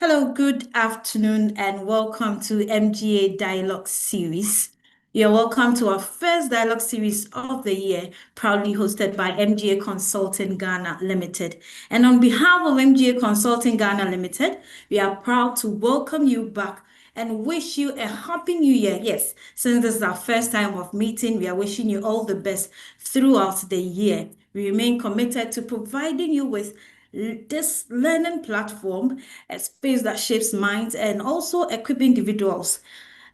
Hello, good afternoon, and welcome to MGA Dialogue Series. You're welcome to our first dialogue series of the year, proudly hosted by MGA Consulting Ghana Limited. And on behalf of MGA Consulting Ghana Limited, we are proud to welcome you back and wish you a happy new year. Yes, since this is our first time of meeting, we are wishing you all the best throughout the year. We remain committed to providing you with this learning platform, a space that shapes minds and also equip individuals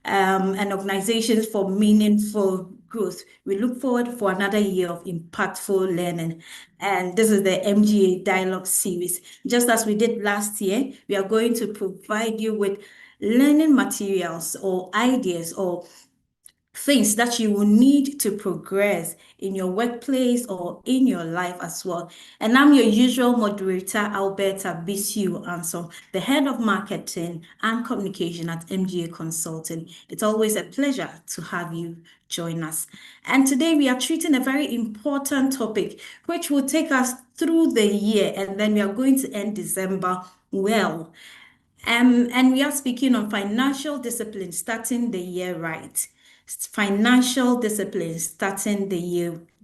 and organizations for meaningful growth. We look forward for another year of impactful learning. And this is the MGA Dialogue Series. Just as we did last year, we are going to provide you with learning materials or ideas or things that you will need to progress in your workplace or in your life as well. And I'm your usual moderator, Alberta Bisiu Anson, the head of marketing and communication at MGA Consulting. It's always a pleasure to have you join us. And today we are treating a very important topic, which will take us through the year, and then we are going to end December well. And we are speaking on financial discipline, starting the year right. Financial discipline, starting the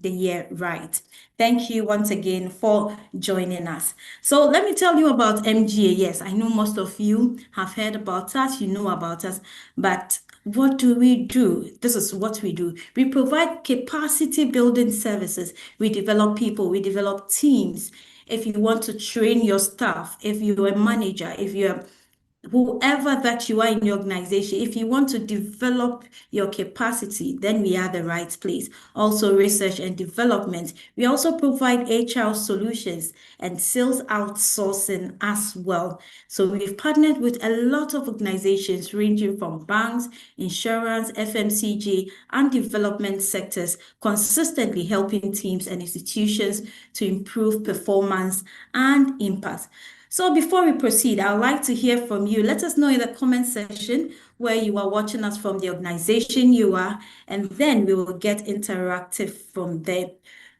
year right. Thank you once again for joining us. So let me tell you about MGA. Yes, I know most of you have heard about us, you know about us, but what do we do? This is what we do. We provide capacity building services. We develop people, we develop teams. If you want to train your staff, if you're a manager, if you're whoever that you are in your organization, if you want to develop your capacity, then we are the right place. Also, research and development. We also provide HR solutions and sales outsourcing as well. So we've partnered with a lot of organizations ranging from banks, insurance, FMCG, and development sectors, consistently helping teams and institutions to improve performance and impact. So before we proceed, I'd like to hear from you. Let us know in the comment section where you are watching us from, the organization you are, and then we will get interactive from there.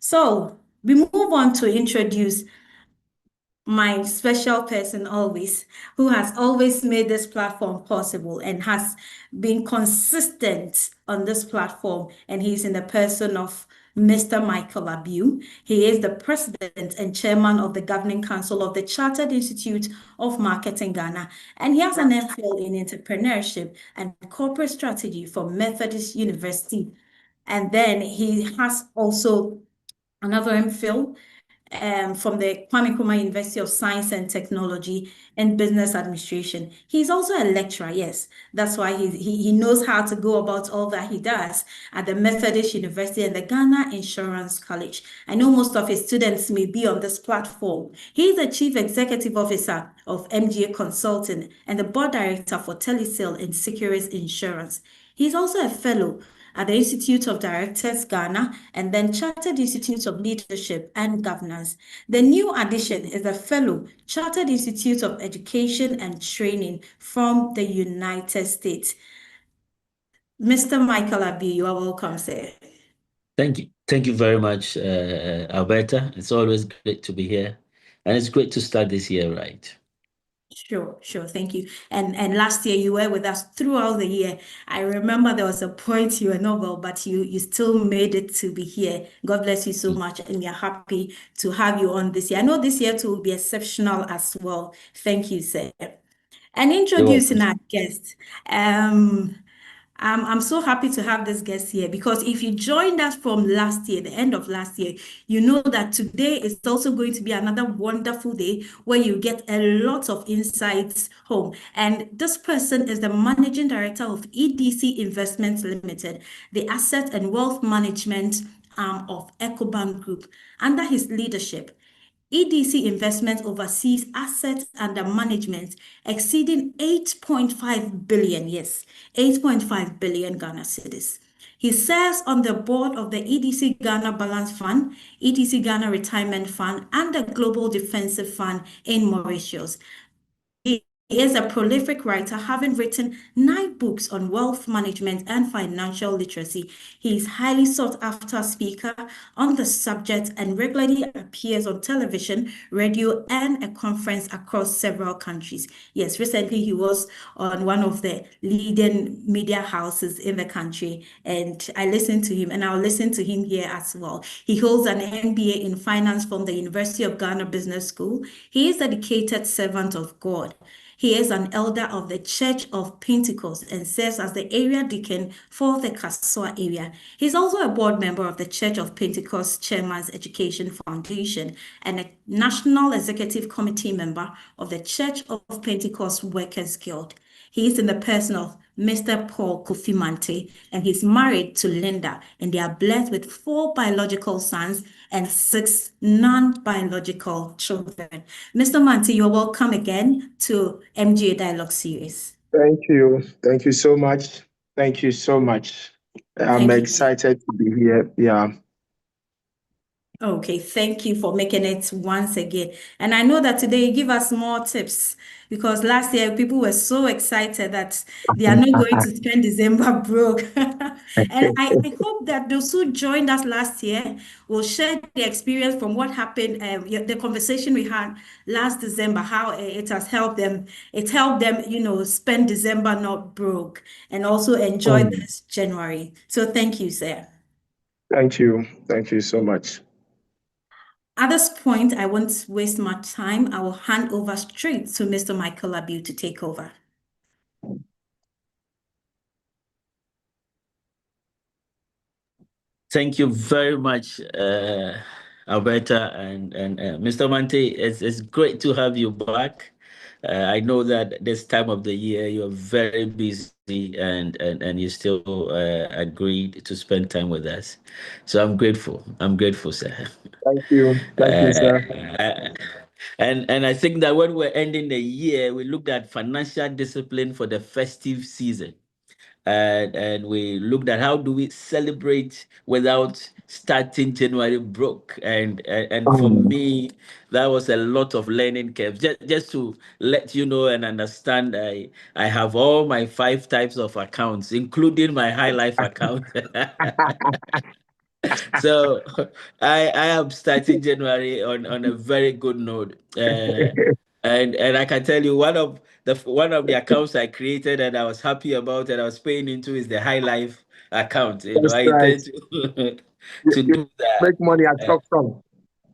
So we move on to introduce my special person always, who has always made this platform possible and has been consistent on this platform. And he's in the person of Mr. Michael Abiu. He is the president and chairman of the governing council of the Chartered Institute of Marketing Ghana. And he has an MPhil in entrepreneurship and corporate strategy from Methodist University. And then he has also another MPhil from the Kwame Nkrumah University of Science and Technology and Business Administration. He's also a lecturer, yes. That's why he knows how to go about all that he does at the Methodist University and the Ghana Insurance College. I know most of his students may be on this platform. He's the Chief Executive Officer of MGA Consulting and the Board Director for Telesale and Securities Insurance. He's also a fellow at the Institute of Directors Ghana and then Chartered Institute of Leadership and Governance. The new addition is a fellow Chartered Institute of Education and Training from the United States. Mr. Michael Abi, you are welcome, sir. Thank you. Thank you very much, Alberta. It's always great to be here. And it's great to start this year right. Sure. Thank you. And last year you were with us throughout the year. I remember there was a point you were not well, but you still made it to be here. God bless you so much, and we are happy to have you on this year. I know this year too will be exceptional as well. Thank you, sir. And You're introducing welcome. our guest. I'm so happy to have this guest here because if you joined us from last year, the end of last year, you know that today is also going to be another wonderful day where you get a lot of insights home. And this person is the managing director of EDC Investments Limited, the asset and wealth management arm of EcoBank Group. Under his leadership, EDC Investment oversees assets under management exceeding 8.5 billion, yes, 8.5 billion Ghana cedis. He serves on the board of the EDC Ghana Balance Fund, EDC Ghana Retirement Fund, and the Global Defensive Fund in Mauritius. He He is a prolific writer, having written 9 books on wealth management and financial literacy. He is highly sought after speaker on the subject and regularly appears on television, radio, and a conference across several countries. Yes, recently he was on one of the leading media houses in the country, and I listened to him, and I'll listen to him here as well. He holds an MBA in finance from the University of Ghana Business School. He is a dedicated servant of God. He is an elder of the Church of Pentecost and serves as the area deacon for the Kassoa area. He's also a board member of the Church of Pentecost Chairman's Education Foundation and a national executive committee member of the Church of Pentecost Workers Guild. He is in the person of Mr. Paul Kofi Mante, and he's married to Linda, and they are blessed with 4 biological sons and 6 non-biological children. Mr. Mante, you're welcome again to MGA Dialogue Series. Thank you. Thank you so much. Thank you so much. I'm Thank you. excited to be here. Yeah. Okay, thank you for making it once again. And I know that today you give us more tips because last year people were so excited that they are not going to spend December broke. And I hope that those who joined us last year will share the experience from what happened, the conversation we had last December, how it has helped them. It helped them, spend December not broke and also enjoy Mm. this January. So thank you, sir. Thank you. Thank you so much. At this point, I won't waste much time. I will hand over straight to Mr. Michael Abiu to take over. Thank you very much, Alberta and Mr. Mante. It's great to have you back. I know that this time of the year you're very busy and you still agreed to spend time with us. So I'm grateful. I'm grateful, sir. Thank you. Thank you, Uh, sir. and I think that when we're ending the year, we looked at financial discipline for the festive season. And we looked at how do we celebrate without starting January broke. And for Um, me, that was a lot of learning curves. Just to let you know and understand, I have all my 5 types of accounts, including my high life account. So I am starting January on a very good note. And I can tell you one of the accounts I created and I was happy about and I was paying into is the High Life account. that's I right. intend to You, to you do that. make money at Uh, top from.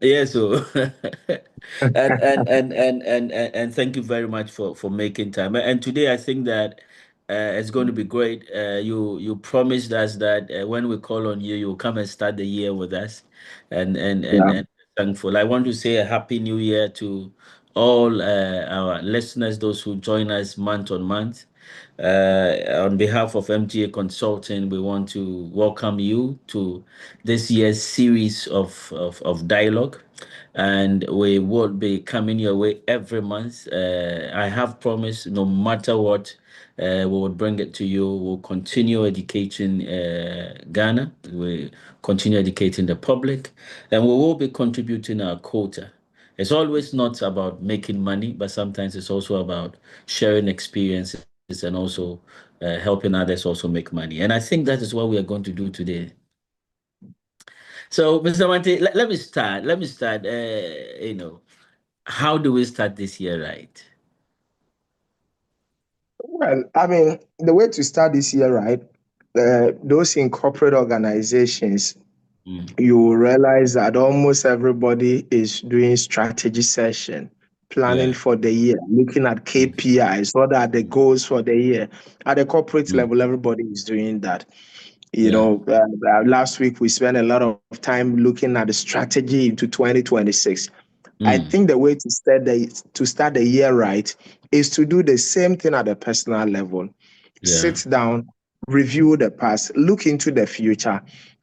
yeah, so and thank you very much for making time. And today I think that it's going to be great. You promised us that when we call on you, you'll come and start the year with us, Yeah. and thankful. I want to say a happy new year to all our listeners, those who join us month on month. On behalf of MGA Consulting, we want to welcome you to this year's series of dialogue. And we will be coming your way every month. I have promised no matter what, we will bring it to you. We'll continue educating Ghana, we continue educating the public, and we will be contributing our quota. It's always not about making money, but sometimes it's also about sharing experiences and also helping others also make money. And I think that is what we are going to do today. So, Mr. Mante, let me start. Let me start. How do we start this year right? Well, I mean, the way to start this year, right? Those in corporate organizations, Mm, you will realize that almost everybody is doing strategy session, planning yeah. for the year, looking at Mm, KPIs, what are the mm, goals for the year. At the corporate mm, level, everybody is doing that. yeah. Last week we spent a lot of time looking at the strategy into 2026. I Mm, think the way to start the year right is to do the same thing at the personal level. yeah. Sit down, review the past, look into the future,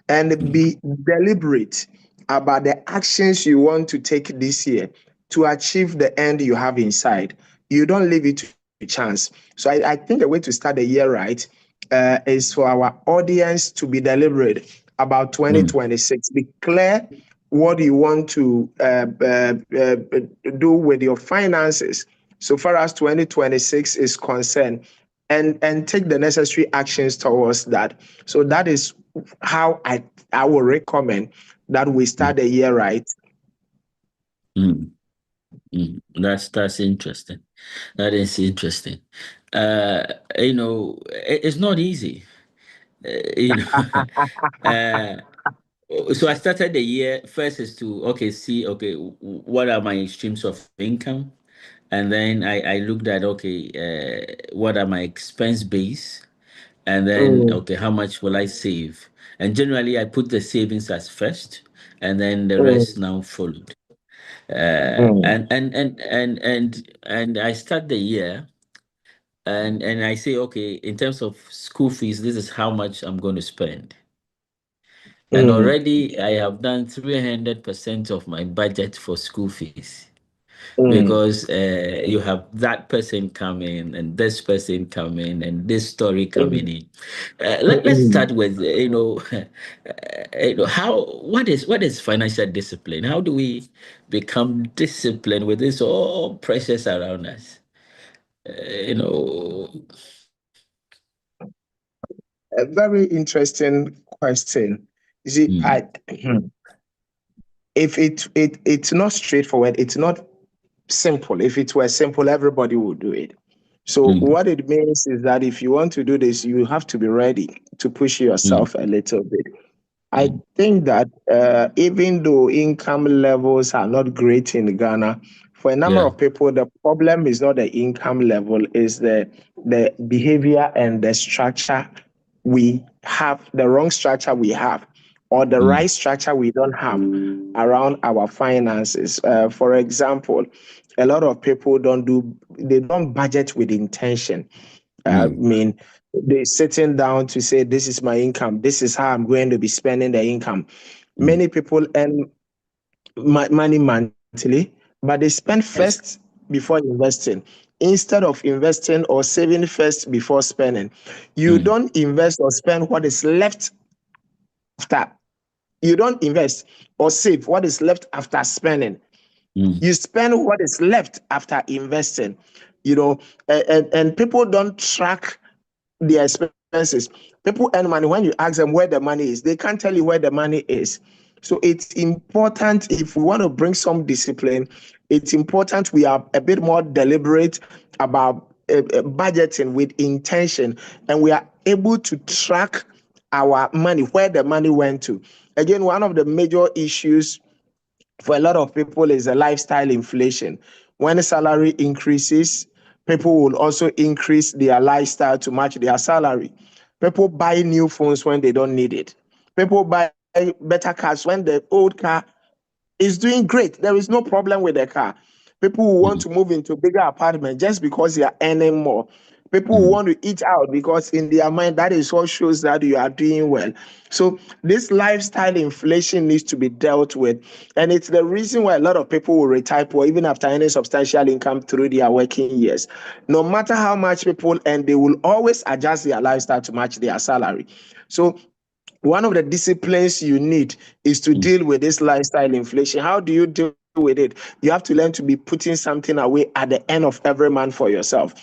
and Mm, be deliberate about the actions you want to take this year to achieve the end you have inside. You don't leave it to chance. So I think the way to start the year right is for our audience to be deliberate about mm, 2026. Be clear what you want to do with your finances so far as 2026 is concerned, and take the necessary actions towards that. So that is how I will recommend that we Mm, start the year right. mm, that's interesting. That is interesting. Uh, it's not easy. You know, uh, so I started the year first is to see what are my streams of income, and then I looked at what are my expense base, and then Mm, how much will I save, and generally I put the savings as first, and then the mm, rest now followed. mm, And I start the year, and I say, okay, in terms of school fees, this is how much I'm going to spend. And mm, already I have done 300% of my budget for school fees, mm, because you have that person coming and this person coming and this story coming mm, in. mm, Let's mm. start with how what is financial discipline? How do we become disciplined with this all pressures around us? You know. A very interesting question. You see, Mm, if it's not straightforward, it's not simple. If it were simple, everybody would do it. So mm, what it means is that if you want to do this, you have to be ready to push mm, yourself a little bit. I mm, think that even though income levels are not great in Ghana, for a number yeah. of people, the problem is not the income level, is the behavior and the structure we have, the wrong structure we have, or the Mm, right structure we don't have around our finances. For example, a lot of people they don't budget with intention. I mm, mean, they sitting down to say, this is my income, this is how I'm going to be spending the income. mm. Many people earn money monthly, but they spend Yes. first before investing. Instead of investing or saving first before spending, you Mm, don't invest or spend what is left after. You don't invest or save what is left after spending. mm, You spend what is left after investing. You know, and people don't track their expenses. People earn money. When you ask them where the money is, they can't tell you where the money is. So it's important, if we want to bring some discipline, it's important we are a bit more deliberate about budgeting with intention, and we are able to track our money, where the money went to. Again, one of the major issues for a lot of people is the lifestyle inflation. When the salary increases, people will also increase their lifestyle to match their salary. People buy new phones when they don't need it. People buy better cars when the old car is doing great. There is no problem with the car. People who want mm, to move into bigger apartment just because they are earning more. People who mm, want to eat out because in their mind that is what shows that you are doing well. So this lifestyle inflation needs to be dealt with, and it's the reason why a lot of people will retire poor even after earning substantial income through their working years. No matter how much people earn, they will always adjust their lifestyle to match their salary. So one of the disciplines you need is to mm, deal with this lifestyle inflation. How do you deal with it? You have to learn to be putting something away at the end of every month for yourself.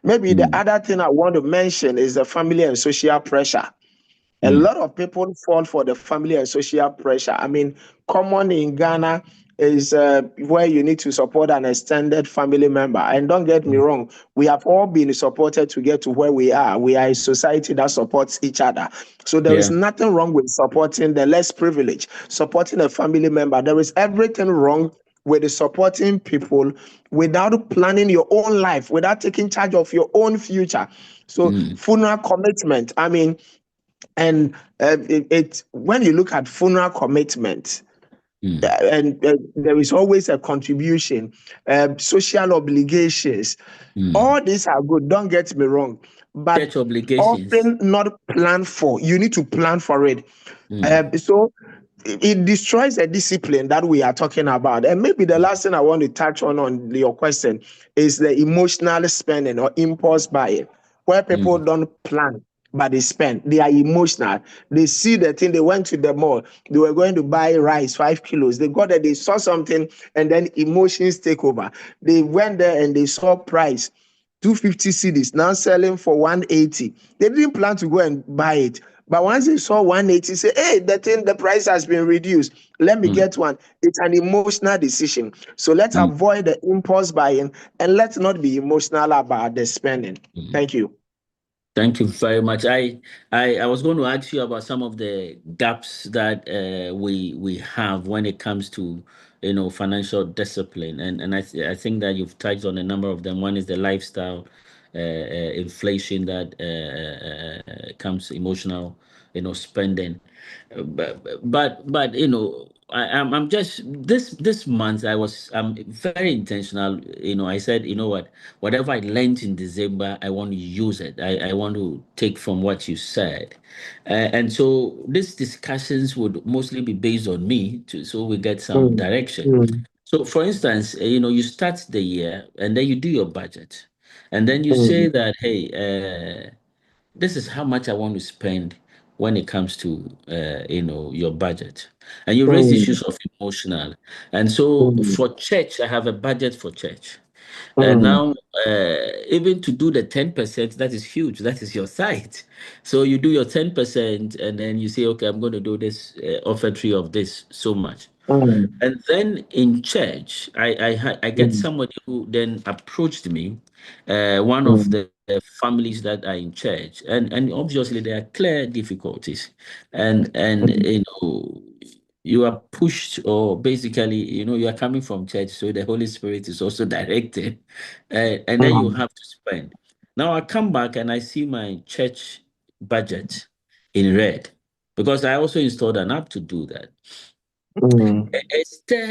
Maybe the mm, other thing I want to mention is the family and social pressure. A mm. lot of people fall for the family and social pressure. I mean, common in Ghana is where you need to support an extended family member. And don't get me wrong, we have all been supported to get to where we are. We are a society that supports each other. So there is Yeah. nothing wrong with supporting the less privileged, supporting a family member. There is everything wrong with supporting people without planning your own life, without taking charge of your own future. So, Mm, funeral commitment. I mean, and when you look at funeral commitment, mm, and there is always a contribution, social obligations. mm. All these are good. Don't get me wrong, but Church obligations. often not planned for. You need to plan for it. Mm, So it destroys the discipline that we are talking about. And maybe the last thing I want to touch on your question is the emotional spending or impulse buying, where people mm, don't plan. but they spend. They are emotional. They see the thing. They went to the mall. They were going to buy rice, 5 kilos. They got there, they saw something, and then emotions take over. They went there and they saw price. 250 cedis now selling for 180. They didn't plan to go and buy it. But once they saw 180, say, hey, the price has been reduced. Let me mm, get one. It's an emotional decision. So let's mm, avoid the impulse buying and let's not be emotional about the spending. mm. Thank you. Thank you very much. I was going to ask you about some of the gaps that we have when it comes to financial discipline, and I think that you've touched on a number of them. One is the lifestyle inflation that comes emotional spending. But I'm just this month I'm very intentional. I said, what, whatever I learned in December, I want to use it. I want to take from what you said, and so these discussions would mostly be based on me, so we get some Mm, direction. mm, So, for instance, you start the year and then you do your budget, and then you say mm, that, hey, this is how much I want to spend when it comes to your budget, and you raise mm, issues of emotional. And so mm, for church, I have a budget for church. And mm, now, even to do the 10%, that is huge. That is your site. So you do your 10%, and then you say, okay, I'm going to do this offertory of this so much. mm, And then in church, I get mm, somebody who then approached me, one of mm, the families that are in church, and obviously there are clear difficulties, and mm, you are pushed, or basically you are coming from church, so the Holy Spirit is also directed, and then you mm, have to spend. Now I come back and I see my church budget in red because I also installed an app to do that. mm.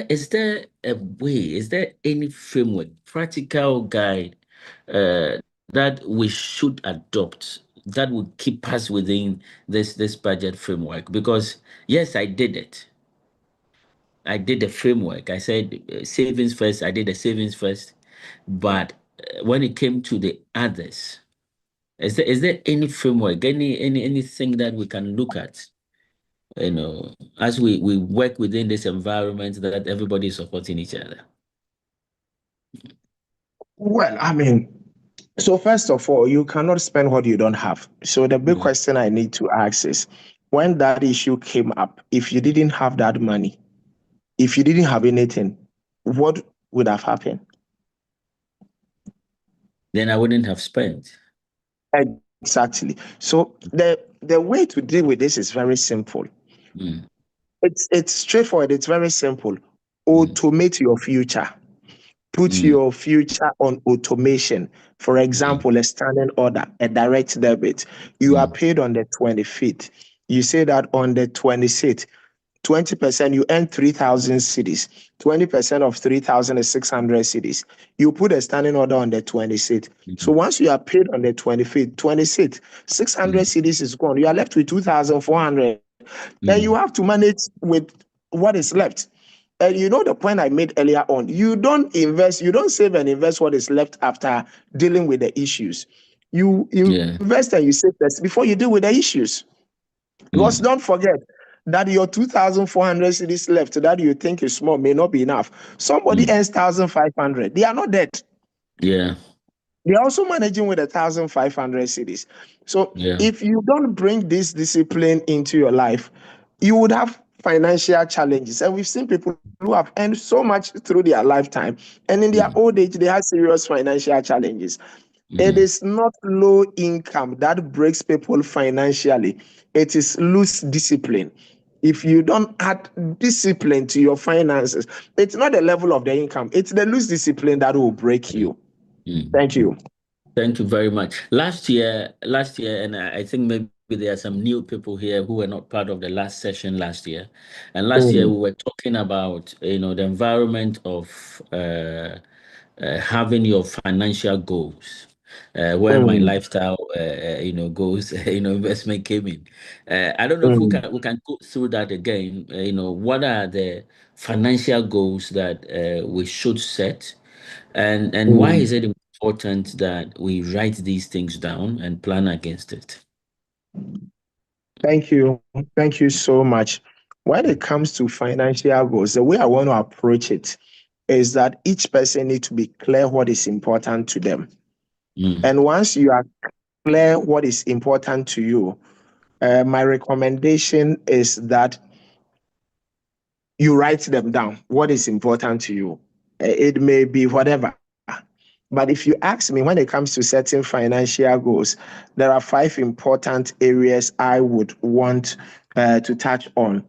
Is there a way, is there any framework, practical guide that we should adopt that will keep us within this budget framework? Because yes, I did it. I did the framework. I said savings first. I did the savings first. But when it came to the others, is there any framework, anything that we can look at? As we work within this environment that everybody is supporting each other. Well, I mean, so first of all, you cannot spend what you don't have. So the big Mm. question I need to ask is, when that issue came up, if you didn't have that money, if you didn't have anything, what would have happened? Then I wouldn't have spent. Exactly. So the way to deal with this is very simple. Mm, It's straightforward. It's very simple. mm, Automate your future. Put mm, your future on automation. For mm, example, a standing order, a direct debit. You are mm, paid on the 25th. You say that on the 26th, 20%, you earn 3,000 cities. 20% of 3,000 is 600 cities. You put a standing order on the 26th. So mm, once you are paid on the 25th, 26th, 600 mm, cities is gone. You are left with 2,400. Then you mm, have to manage with what is left. And you know the point I made earlier on. You don't invest, you don't save and invest what is left after dealing with the issues. You yeah. invest and you save first before you deal with the issues. Because Mm, don't forget that your 2,400 cities left that you think is small may not be enough. Somebody mm, earns 1,500. They are not dead. yeah. They are also managing with 1,500 cities. So Yeah. if you don't bring this discipline into your life, you would have financial challenges. And we've seen people who have earned so much through their lifetime, and in their Mm, old age, they have serious financial challenges. It mm, is not low income that breaks people financially, it is loose discipline. If you don't add discipline to your finances, it's not the level of the income, it's the loose discipline that will break mm, you. mm. Thank you. Thank you very much. Last year, and I think maybe there are some new people here who were not part of the last session last year. And last year Mm, we were talking about the environment of having your financial goals, where my mm, lifestyle goals, investment came in. I don't know if we mm, can go through that again. What are the financial goals that we should set, and why mm. is it important that we write these things down and plan against it? Thank you. Thank you so much. When it comes to financial goals, the way I want to approach it is that each person needs to be clear what is important to them. Mm, And once you are clear what is important to you, my recommendation is that you write them down, what is important to you. It may be whatever. But if you ask me, when it comes to setting financial goals, there are five important areas I would want to touch on.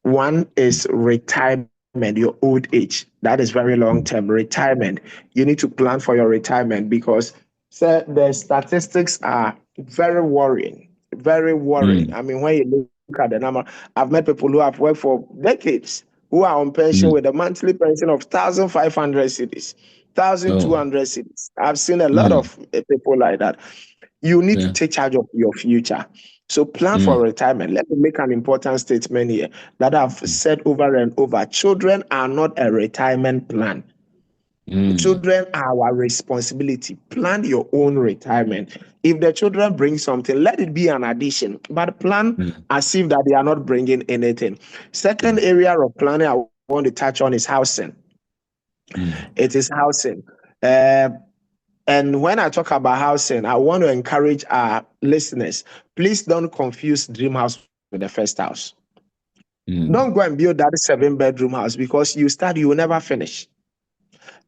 One is retirement, your old age. That is very long term. Retirement. You need to plan for your retirement because sir, the statistics are very worrying. Very worrying. mm, I mean, when you look at the number, I've met people who have worked for decades who are on pension with mm. a monthly pension of 1,500 cities, Oh, 1,200 cities. I've seen a lot mm, of people like that. You need to yeah. take charge of your future. So plan for Mm, retirement. Let me make an important statement here that I've mm, said over and over. Children are not a retirement plan. mm, Children are our responsibility. Plan your own retirement. If the children bring something, let it be an addition, but plan mm, as if that they are not bringing anything. Second mm, area of planning I want to touch on is housing. mm, It is housing. Uh, and when I talk about housing, I want to encourage our listeners, please don't confuse dream house with the first house. Don't go mm, and build that 7 bedroom house because you start, you will never finish.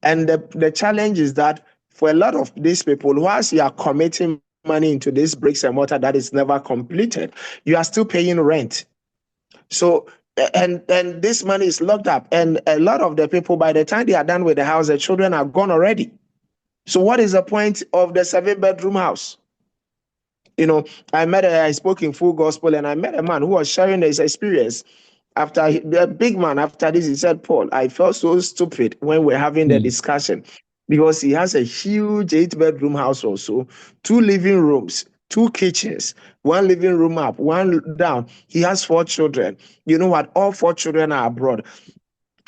And the challenge is that for a lot of these people, whilst you are committing money into this bricks and mortar that is never completed, you are still paying rent. So and this money is locked up. And a lot of the people, by the time they are done with the house, the children are gone already. So what is the point of the 7 bedroom house? You know, I spoke in full gospel and I met a man who was sharing his experience. The big man, after this, he said, Paul, I felt so stupid when we're having the mm, discussion because he has a huge 8 bedroom house also, two living rooms, two kitchens, one living room up, one down. He has 4 children. You know what? All 4 children are abroad.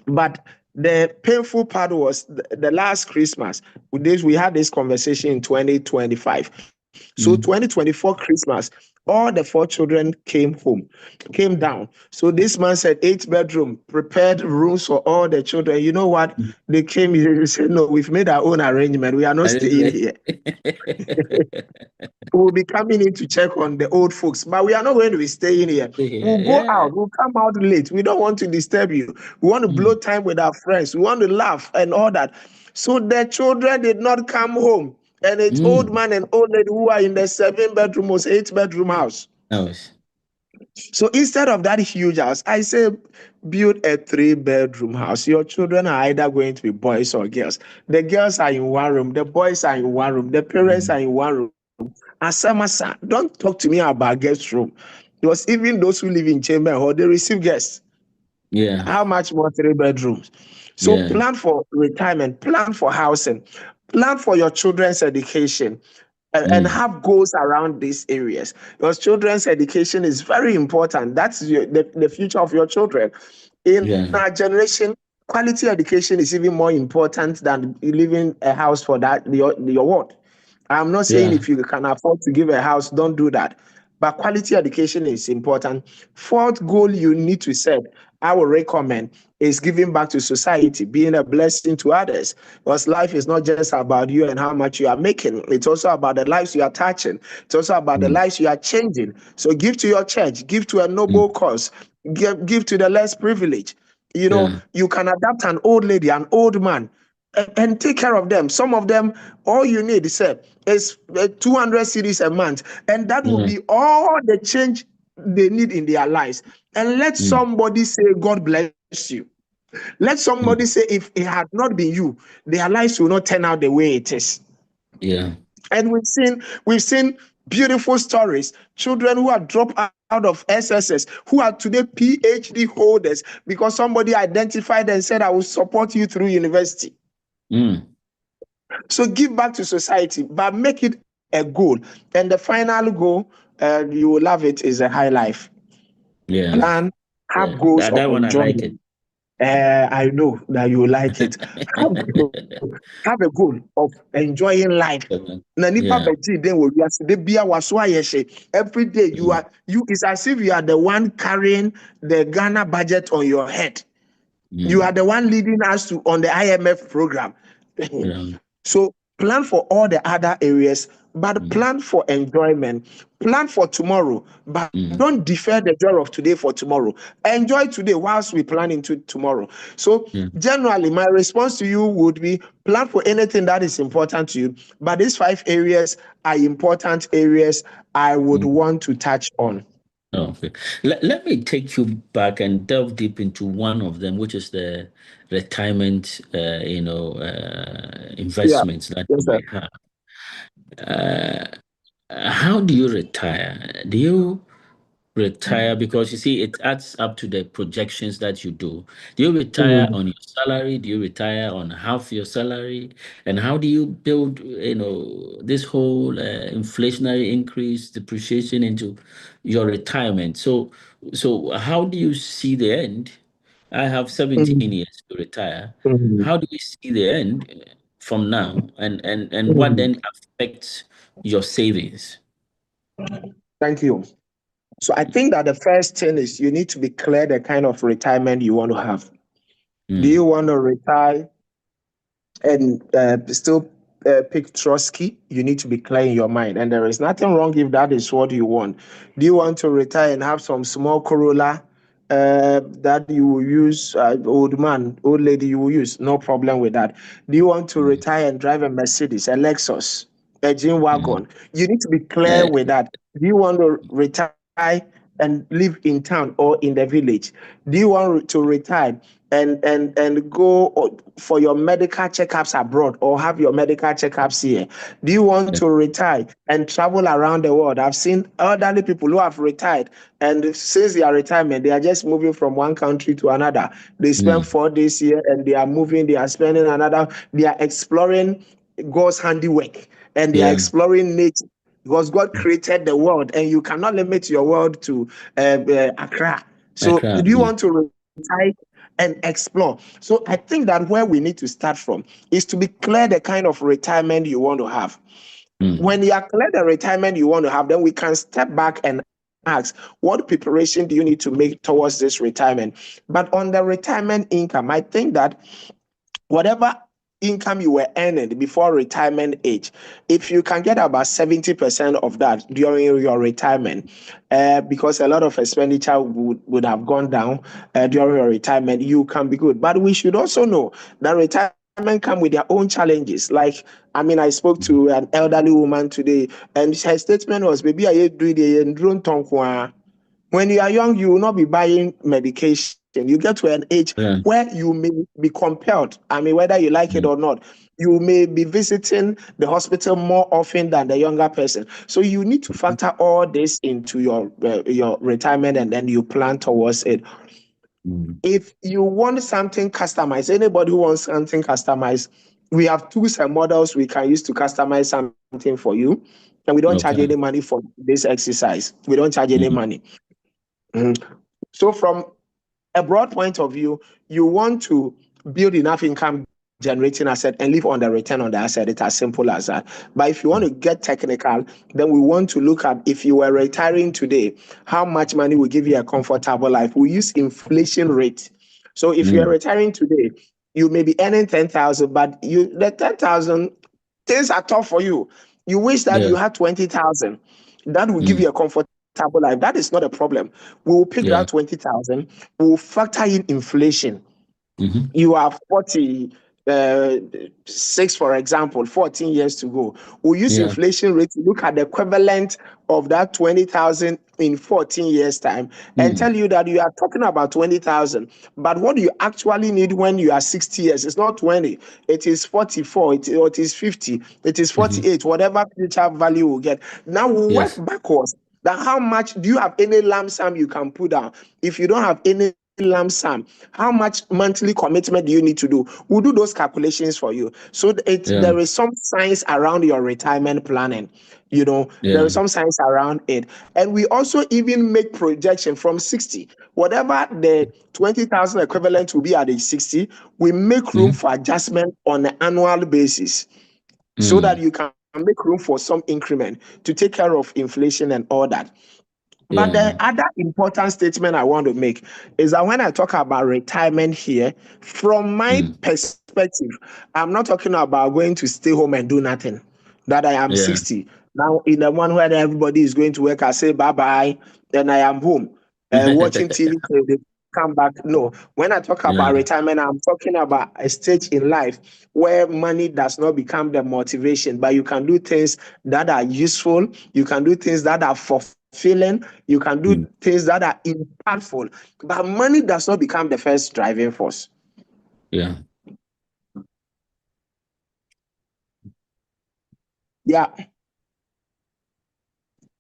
But the painful part was the last Christmas. We had this conversation in 2025. So mm. 2024 Christmas, all the 4 children came home, came down. So this man said 8 bedroom, prepared rooms for all the children. You know what? They came here and said, no, we've made our own arrangement. We are not I just staying say, here. We'll be coming in to check on the old folks, but we are not going to be staying here. We'll go yeah. out, we'll come out late. We don't want to disturb you. We want to blow Mm, time with our friends. We want to laugh and all that. So the children did not come home. And it's old mm. man and old lady who are in the 7 bedroom or 8 bedroom house. Nice. So instead of that huge house, I say build a 3 bedroom house. Your children are either going to be boys or girls. The girls are in one room, the boys are in one room, the parents Mm, are in one room. Asamasa, don't talk to me about guest room. Because even those who live in chamber hall, they receive guests. yeah. How much more 3 bedrooms? So Yeah. plan for retirement, plan for housing, plan for your children's education, and Mm, have goals around these areas. Because children's education is very important. That's the future of your children. In our yeah. generation, quality education is even more important than living a house for that your ward. I'm not saying Yeah. if you can afford to give a house, don't do that. But quality education is important. Fourth goal you need to set, I will recommend, is giving back to society, being a blessing to others. Because life is not just about you and how much you are making, it's also about the lives you are touching, it's also about the Mm, lives you are changing. So give to your church, give to a mm, noble cause, give to the less privileged. You know, yeah. you can adapt an old lady, an old man, and take care of them. Some of them, all you need is 200 cities a month, and that will Yeah. be all the change they need in their lives. And let Mm, somebody say, God bless you. Let somebody say, mm, if it had not been you, their lives will not turn out the way it is. yeah. And we've seen beautiful stories, children who are dropped out of SSS, who are today PhD holders because somebody identified and said, I will support you through university. Mm, So give back to society, but make it a goal. And the final goal, you will love it, is a high life. yeah. Plan, have Yeah. goals That of one I like it. enjoyment. I know that you like it. Have a goal of enjoying life. Na nipa Yeah. beti den wo wiase de bia waso ayehye. Every day you it's as if you are the one carrying the Ghana budget on your head. You are the one leading us to on the IMF program. Yeah. So plan for all the other areas, but plan for enjoyment. Plan for tomorrow, but don't defer the joy of today for tomorrow. Enjoy today whilst we plan into tomorrow. So generally, my response to you would be plan for anything that is important to you. But these 5 areas are important areas I would want to touch on. Okay. Let me take you back and delve deep into one of them, which is the retirement, Yeah. investments that Yes, you sir. may have. How do you retire? Do you retire because you see it adds up to the projections that you do? Do you retire Mm, on your salary? Do you retire on half your salary? And how do you build, this whole inflationary increase, depreciation into your retirement? So how do you see the end? I have 17 mm, years to retire. mm, How do you see the end from now? And what mm. then affects your savings? Thank you. So I think that the first thing is you need to be clear the kind of retirement you want to have. Do you Mm, want to retire and still pick Trotsky? You need to be clear in your mind. And there is nothing wrong if that is what you want. Do you want to retire and have some small Corolla that you will use, old man, old lady, you will use? No problem with that. Do you want to mm, retire and drive a Mercedes, a Lexus, a G mm. Wagon? You need to be clear Uh, with that. Do you want to retire and live in town or in the village? Do you want to retire and go for your medical checkups abroad or have your medical checkups here? Do you want to retire and travel around the world? I've seen elderly people who have retired, and since their retirement, they are just moving from one country to another. They spend mm, 4 days here and they are moving, they are spending another, they are exploring God's handiwork and they are yeah. exploring nature because God created the world and you cannot limit your world to Accra. So, Accra. do you want to retire and explore? So, I think that where we need to start from is to be clear the kind of retirement you want to have. Mm, When you are clear the retirement you want to have, then we can step back and ask, what preparation do you need to make towards this retirement? But on the retirement income, I think that whatever income you were earning before retirement age, if you can get about 70% of that during your retirement, because a lot of expenditure would have gone down during your retirement, you can be good. But we should also know that retirement come with their own challenges. Like, I mean, I spoke to an elderly woman today, and her statement was, "Baby, I do the when you are young, you will not be buying medication. You get to an age yeah. where you may be compelled. I mean, whether you like it Mm, or not, you may be visiting the hospital more often than the younger person. So you need to factor all this into your retirement, and then you plan towards it. mm. If you want something customized, anybody who wants something customized, we have tools and models we can use to customize something for you, and we don't charge any Okay. money for this exercise. We don't charge any Mm, money. Mhm. So, from a broad point of view, you want to build enough income generating asset and live on the return on the asset. It's as simple as that. But if you want to get technical, then we want to look at if you were retiring today, how much money will give you a comfortable life. We use inflation rate. So if you are mm. retiring today, you may be earning 10,000, but the 10,000 things are tough for you. You wish that Yeah. you had 20,000. That will give Mm, you a comfortable life. That is not a problem. We will pick yeah. that 20,000. We will factor in inflation. Mm-hmm. You are 46, for example, 14 years to go. We'll use Yeah. inflation rate to look at the equivalent of that 20,000 in 14 years' time and Mm, tell you that you are talking about 20,000. But what do you actually need when you are 60 years? It's not 20, it is 44, it is 50, it is mm-hmm. 48, whatever future value we'll get. Now we'll work Yes. backwards. That how much do you have any lump sum you can put down? If you don't have any lump sum? How much monthly commitment do you need to do? We'll do those calculations for you. So there is some science around your retirement planning. There is some science around it. And we also even make projection from 60. Whatever the 20,000 equivalent will be at age 60, we make room for adjustment on an annual basis so that you can make room for some increment to take care of inflation and all that. But the other important statement I want to make is that when I talk about retirement here, from my perspective, I'm not talking about going to stay home and do nothing. That I am 60. Now, in the one where everybody is going to work, I say bye bye, then I am home watching TV till they come back. No, when I talk about retirement, I'm talking about a stage in life where money does not become the motivation, but you can do things that are useful, you can do things that are fulfilling, you can do things that are impactful, but money does not become the first driving force. Yeah.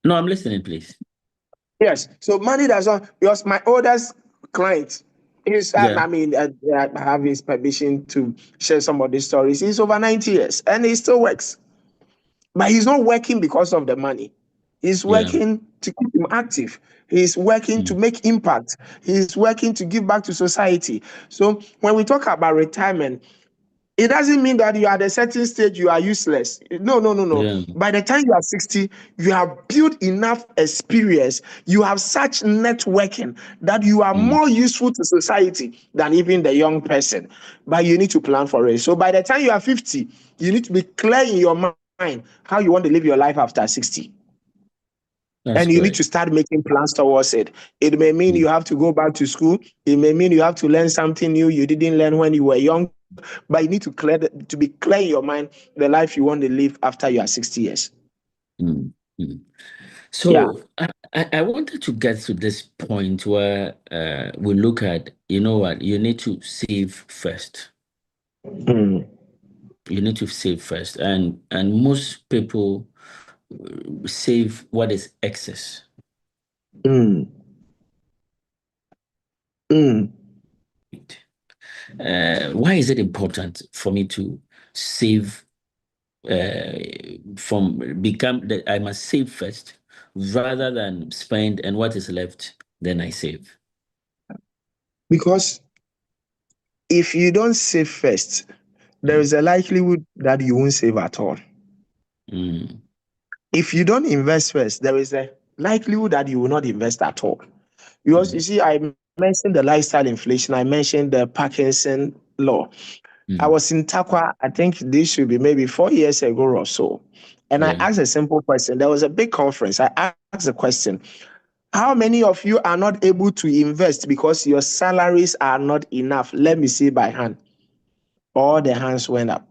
No, I'm listening, please. Yes. So money does not, because my oldest client is, I have his permission to share some of these stories. He's over 90 years and he still works, but he's not working because of the money. He's working to keep him active. He's working to make impact. He's working to give back to society. So when we talk about retirement, it doesn't mean that you are at a certain stage you are useless. No. By the time you are 60, you have built enough experience. You have such networking that you are more useful to society than even the young person. But you need to plan for it. So by the time you are 50, you need to be clear in your mind how you want to live your life after 60. And you need to start making plans towards it. It may mean you have to go back to school. It may mean you have to learn something new you didn't learn when you were young. But you need to be clear in your mind the life you want to live after you are 60 years. So I wanted to get to this point where we look at, you know what, you need to save first. You need to save first. And most people save what is excess. Why is it important for me to save I must save first rather than spend, and what is left, then I save? Because if you don't save first, there is a likelihood that you won't save at all. If you don't invest first, there is a likelihood that you will not invest at all. Because you see, I mentioned the lifestyle inflation, I mentioned the Parkinson law. I was in Takwa, I think this should be maybe 4 years ago or so. And I asked a simple question. There was a big conference. I asked the question, how many of you are not able to invest because your salaries are not enough? Let me see by hand. All the hands went up.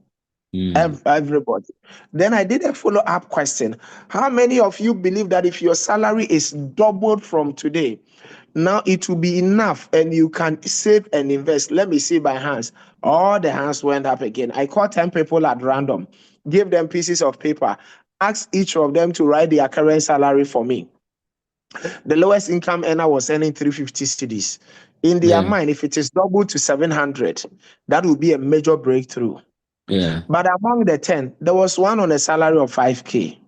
Everybody. Then I did a follow-up question. How many of you believe that if your salary is doubled from today, now it will be enough and you can save and invest? Let me see by hands. All the hands went up again. I called 10 people at random, gave them pieces of paper, asked each of them to write their current salary for me. The lowest income earner was earning 350 cedis. In their mind, if it is doubled to 700, that will be a major breakthrough. But among the 10, there was one on a salary of 5K.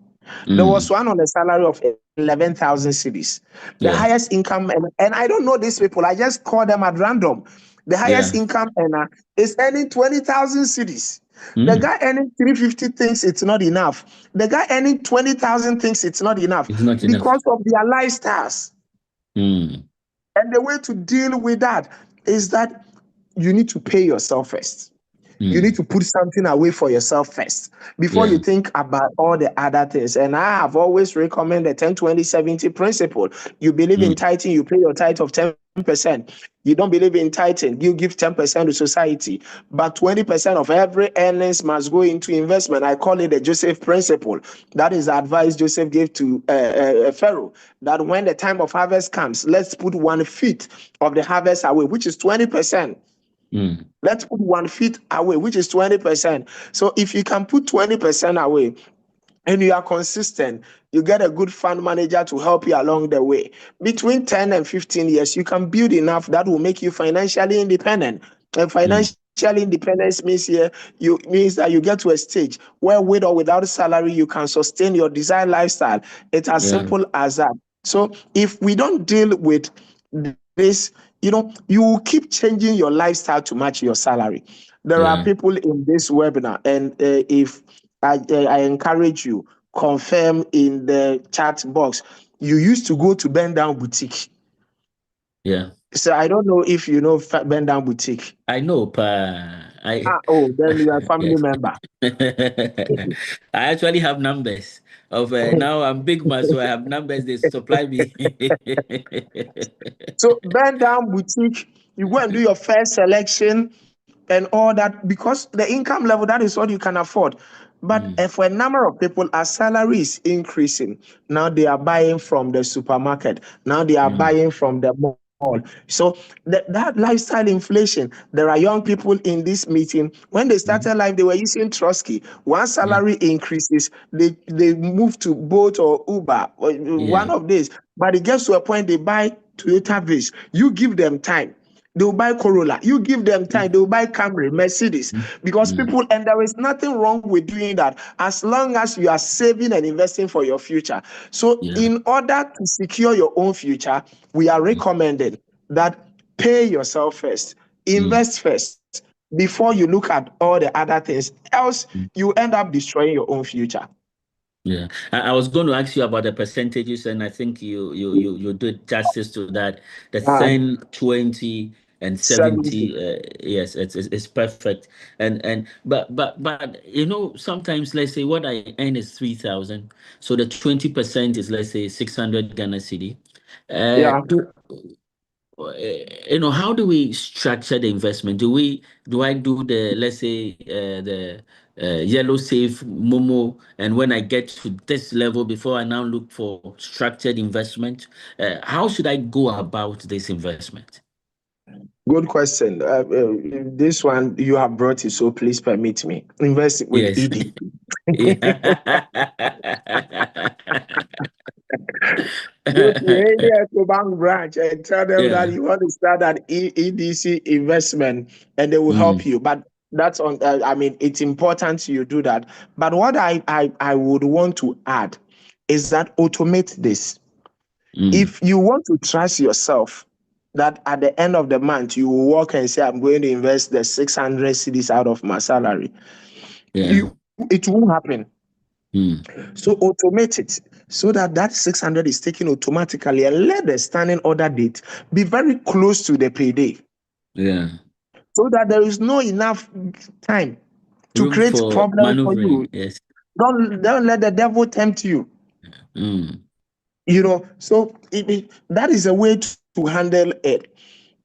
There was one on a salary of 11,000 cedis. The highest income, and I don't know these people, I just call them at random. The highest income earner is earning 20,000 cedis. The guy earning 350 thinks it's not enough. The guy earning 20,000 thinks it's not enough because of their lifestyles. And the way to deal with that is that you need to pay yourself first. You need to put something away for yourself first before you think about all the other things. And I have always recommended the 10-20-70 principle. You believe in tithing, you pay your tithe of 10%. You don't believe in tithing, you give 10% to society. But 20% of every earnings must go into investment. I call it the Joseph principle. That is the advice Joseph gave to Pharaoh, that when the time of harvest comes, let's put 1/5 of the harvest away, which is 20%. Let's put 1/5 away, which is 20%. So if you can put 20% away, and you are consistent, you get a good fund manager to help you along the way. Between 10 and 15 years, you can build enough that will make you financially independent. And Mm. financial independence means that you get to a stage where, with or without salary, you can sustain your desired lifestyle. It's as Yeah. simple as that. So if we don't deal with this, you will keep changing your lifestyle to match your salary. There are Yeah. people in this webinar, and if I encourage you, confirm in the chat box. You used to go to Bend Down Boutique. Yeah. So I don't know if you know Bend Down Boutique. I know, pa. Then you are a family Yes. member. I actually have numbers of now I'm big man, so I have numbers they supply me. So Bend Down Boutique, you go and do your first selection and all that, because the income level, that is what you can afford. But Mm, for a number of people, as salary is increasing, now they are buying from the supermarket. Now they are mm, buying from the mall. So that lifestyle inflation, there are young people in this meeting. When they mm, started life, they were using Trusky. Once yeah, salary increases, they move to Bolt or Uber, or yeah, one of these. But it gets to a point they buy Toyota Viz. You give them time, they'll buy Corolla. You give them mm, time, they'll buy Camry, Mercedes. mm, Because mm, people, and there is nothing wrong with doing that as long as you are saving and investing for your future. So, yeah, in order to secure your own future, we are mm, recommending that pay yourself first, mm, invest first before you look at all the other things. Else, mm. you end up destroying your own future. Yeah, I was going to ask you about the percentages, and I think you did justice to that. The Uh, 10, 20, and 70. 70. Yes, it's perfect. But sometimes let's say what I earn is 3,000, so the 20% is, let's say, 600 Ghana cedi. Yeah. How do we structure the investment? Do I do the, let's say, the yellow safe Momo, and when I get to this level before I now look for structured investment? How should I go about this investment? Good question. This one you have brought it, so please permit me. Invest with Yes. ED. Yeah. Go to any Ecobank branch and tell them that Yeah. you want to start an EDC investment, and they will help Mm, you. But that's on. I mean, it's important you do that. But what I would want to add is that automate this. mm, If you want to trust yourself, that at the end of the month you will walk and say, "I'm going to invest the 600 cedis out of my salary," yeah. you it won't happen. Mm, So automate it so that 600 is taken automatically, and let the standing order date be very close to the payday yeah. so that there is no enough time to Room create for problems for you. maneuvering. Yes. Don't let the devil tempt you. Mm, So that is a way to handle it.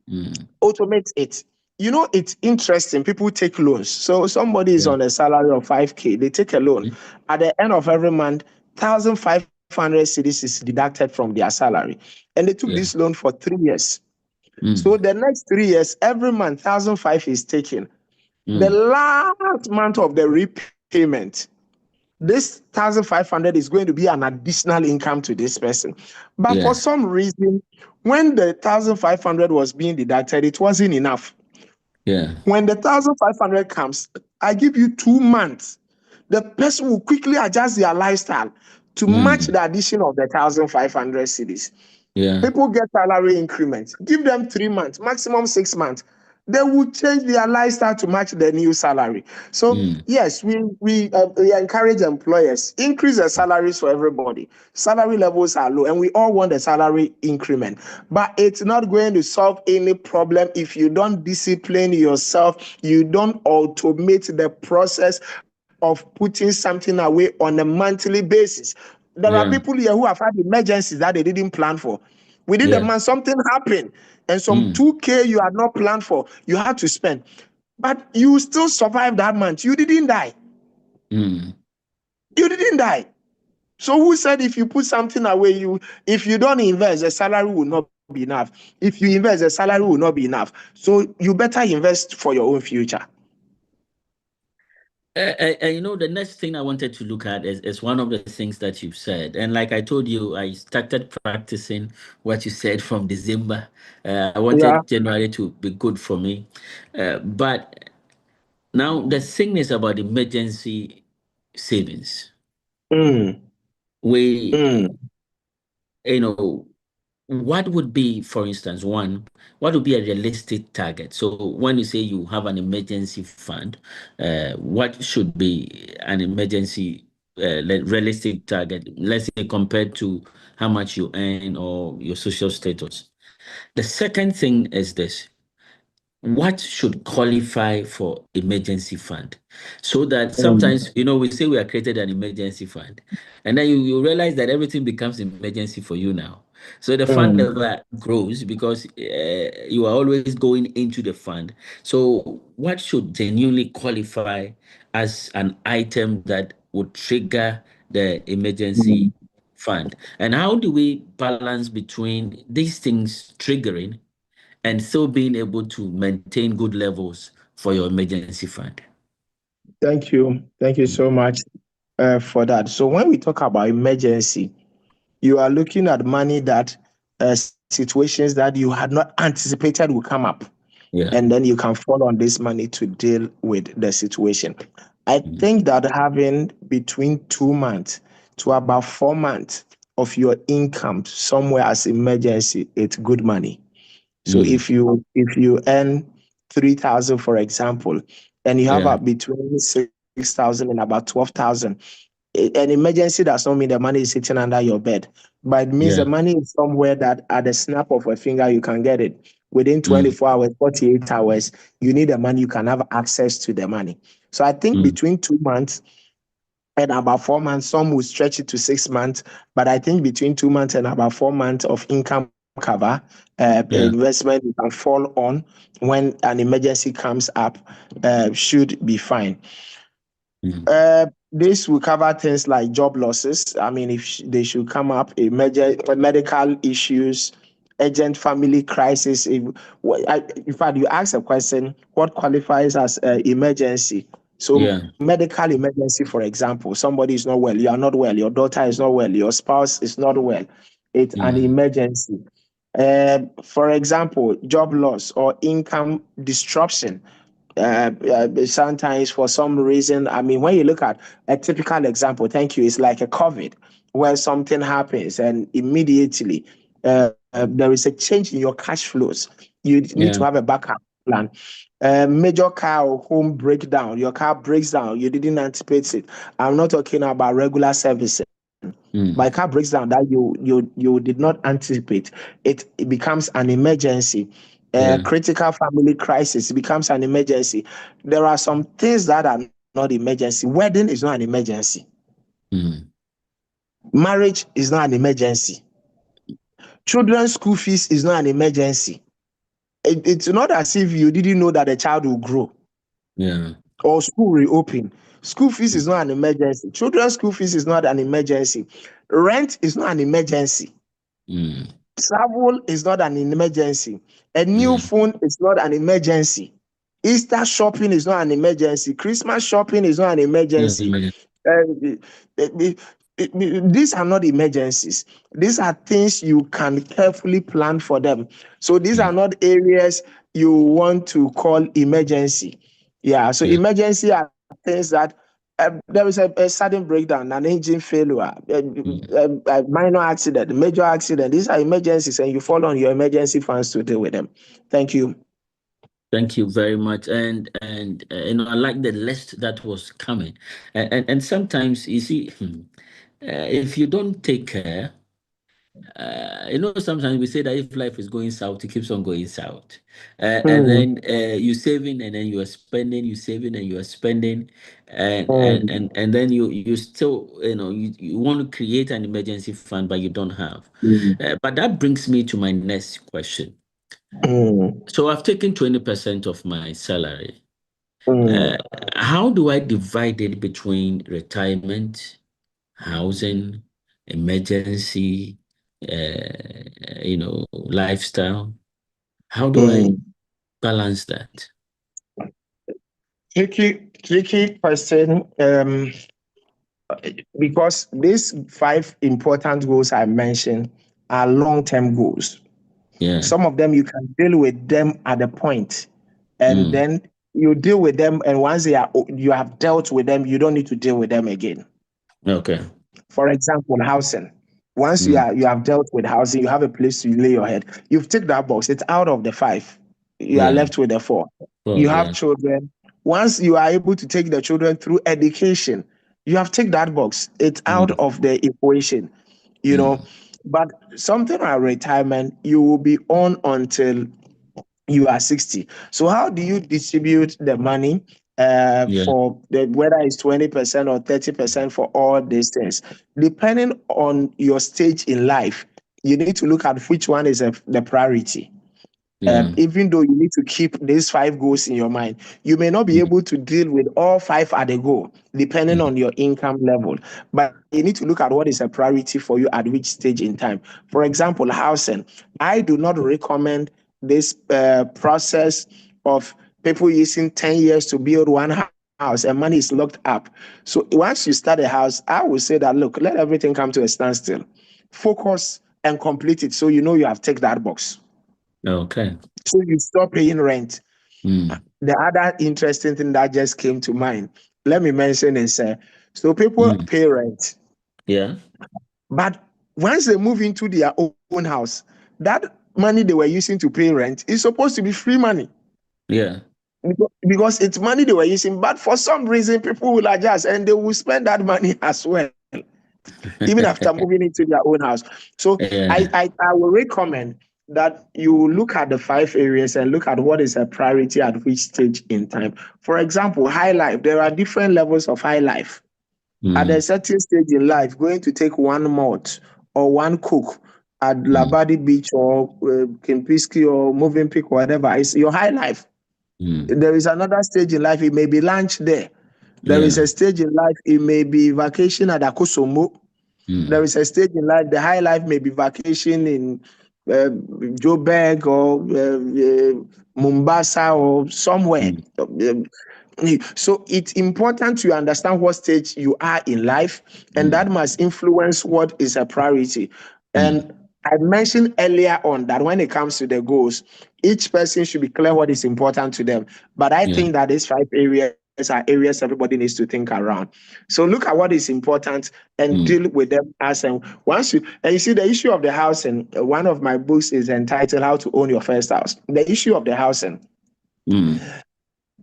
mm, Automate it. It's interesting. People take loans. So somebody is yeah. on a salary of 5K, they take a loan. At the end of every month, 1,500 cedis is deducted from their salary. And they took Yeah. this loan for 3 years. So Mm, the next 3 years, every month, 1,500 is taken. The mm, last month of the repayment, this 1,500 is going to be an additional income to this person. But for yes. some reason, when the 1,500 was being deducted, it wasn't enough. Yeah. When the 1,500 comes, I give you 2 months. The person will quickly adjust their lifestyle to match Mm, the addition of the 1,500 cedis. yeah. People get salary increments. Give them 3 months, maximum 6 months. They will change their lifestyle to match the new salary. So Mm, yes, we encourage employers increase the salaries for everybody. Salary levels are low, and we all want a salary increment. But it's not going to solve any problem if you don't discipline yourself. You don't automate the process of putting something away on a monthly basis. There are yeah. people here who have had emergencies that they didn't plan for. Within the Yeah. month, something happened, and some Mm, 2K you had not planned for, you had to spend. But you still survived that month. You didn't die. mm, You didn't die. So who said if you put something away, if you don't invest, the salary will not be enough. If you invest, the salary will not be enough. So you better invest for your own future. The next thing I wanted to look at is one of the things that you've said. And like I told you, I started practicing what you said from December. I Yeah. wanted January to be good for me. But now the thing is about emergency savings. Mm, We, mm, you know, what would be, for instance, what would be a realistic target? So when you say you have an emergency fund, what should be an emergency realistic target? Let's say compared to how much you earn or your social status. The second thing is this: what should qualify for emergency fund, so that mm, sometimes we say we are created an emergency fund, and then you realize that everything becomes emergency for you now. So the fund mm. never grows because you are always going into the fund. So what should genuinely qualify as an item that would trigger the emergency Mm. fund, and how do we balance between these things triggering and still being able to maintain good levels for your emergency fund? Thank you. Thank you so much for that. So when we talk about emergency, you are looking at money that situations that you had not anticipated will come up, Yeah. and then you can fall on this money to deal with the situation. I Mm. think that having between 2 months to about 4 months of your income somewhere as emergency, it's good money. So Mm. if you earn 3,000, for example, and you have Yeah. between 6,000 and about 12,000, an emergency does not mean the money is sitting under your bed, but it means the Yeah. money is somewhere that at the snap of a finger you can get it within Mm. 24 hours, 48 hours. You need the money, you can have access to the money. So I think Mm. between 2 months and about 4 months, some will stretch it to 6 months, but I think between 2 months and about 4 months of income cover, Yeah. investment you can fall on when an emergency comes up, should be fine. Mm. This will cover things like job losses. I mean, if they should come up, medical issues, urgent family crisis. In fact, you ask a question: what qualifies as emergency? So, Yeah. medical emergency, for example, somebody is not well, you are not well, your daughter is not well, your spouse is not well. It's an Mm. emergency. For example, job loss or income disruption. Sometimes for some reason, I mean, when you look at a typical example, thank you, it's like a COVID, where something happens and immediately there is a change in your cash flows. You need Yeah. to have a backup plan. Major car or home breakdown, your car breaks down, you didn't anticipate it. I'm not talking about regular services. My Mm. car breaks down that you did not anticipate. It becomes an emergency. Yeah. Critical family crisis becomes an emergency. There are some things that are not emergency. Wedding is not an emergency. Mm. Marriage is not an emergency. Children's school fees is not an emergency. It's not as if you didn't know that the child will grow Yeah. or school reopen. School fees is not an emergency. Children's school fees is not an emergency. Rent is not an emergency. Mm. Travel is not an emergency. A new Mm. phone is not an emergency. Easter shopping is not an emergency. Christmas shopping is not an Yeah. emergency. Uh, these are not emergencies. These are things you can carefully plan for them. So these Yeah. are not areas you want to call emergency. Yeah. So Yeah. emergency are things that there is a sudden breakdown, an engine failure, Mm. a minor accident, major accident. These are emergencies, and you fall on your emergency funds to deal with them. Thank you. Thank you very much. And I like the list that was coming. And sometimes you see, if you don't take care, sometimes we say that if life is going south, it keeps on going south. And Mm, then you saving, and then you are spending, you saving, and you are spending, mm, and then you still, you want to create an emergency fund, but you don't have. mm, But that brings me to my next question. mm, So I've taken 20% of my salary. Uh, mm, how do I divide it between retirement, housing, emergency, lifestyle? How do I mm. balance that? Tricky question. Because these 5 important goals I mentioned are long-term goals. Yeah. Some of them you can deal with them at a point, and Mm. then you deal with them, and once you have dealt with them, you don't need to deal with them again. Okay. For example, housing. Once Mm. you have dealt with housing, you have a place to lay your head. You've ticked that box. It's out of the 5. You are Yeah. left with the 4. Oh, You have yeah. children. Once you are able to take the children through education, you have ticked that box. It's out Mm. of the equation, you know. Mm. But something like retirement, you will be on until you are 60. So how do you distribute the money Yeah. for the whether it's 20% or 30% for all these things? Depending on your stage in life, you need to look at which one is the priority. Yeah. Even though you need to keep these 5 goals in your mind, you may not be Mm. able to deal with all 5 at a go, depending Mm. on your income level. But you need to look at what is a priority for you at which stage in time. For example, housing. I do not recommend this process of people using 10 years to build one house and money is locked up. So once you start a house, I will say that look, let everything come to a standstill. Focus and complete it so you know you have ticked that box. Okay. So you stop paying rent. Mm. The other interesting thing that just came to mind, let me mention is so people Mm. pay rent, Yeah. but once they move into their own house, that money they were using to pay rent is supposed to be free money Yeah. because it's money they were using. But for some reason, people will adjust and they will spend that money as well, even after moving into their own house. So Yeah. I will recommend that you look at the 5 areas and look at what is a priority at which stage in time. For example, high life, there are different levels of high life. At a Mm. certain stage in life, going to take one malt or one coke at Mm. Labadi Beach or Kimpiski or Moving Peak, whatever, is your high life. Mm. There is another stage in life, it may be lunch there. There is Yeah. a stage in life, it may be vacation at Akosomo. There Mm. is a stage in life, the high life may be vacation in Joburg or Mombasa or somewhere. Mm. So it's important to understand what stage you are in life, and that Mm. must influence what is a priority. Mm. And I mentioned earlier on that when it comes to the goals, each person should be clear what is important to them. But I Yeah. think that these 5 areas are areas everybody needs to think around. So look at what is important and Mm. deal with them as and once you see the issue of the housing. One of my books is entitled "How to Own Your First House." The issue of the housing, Mm.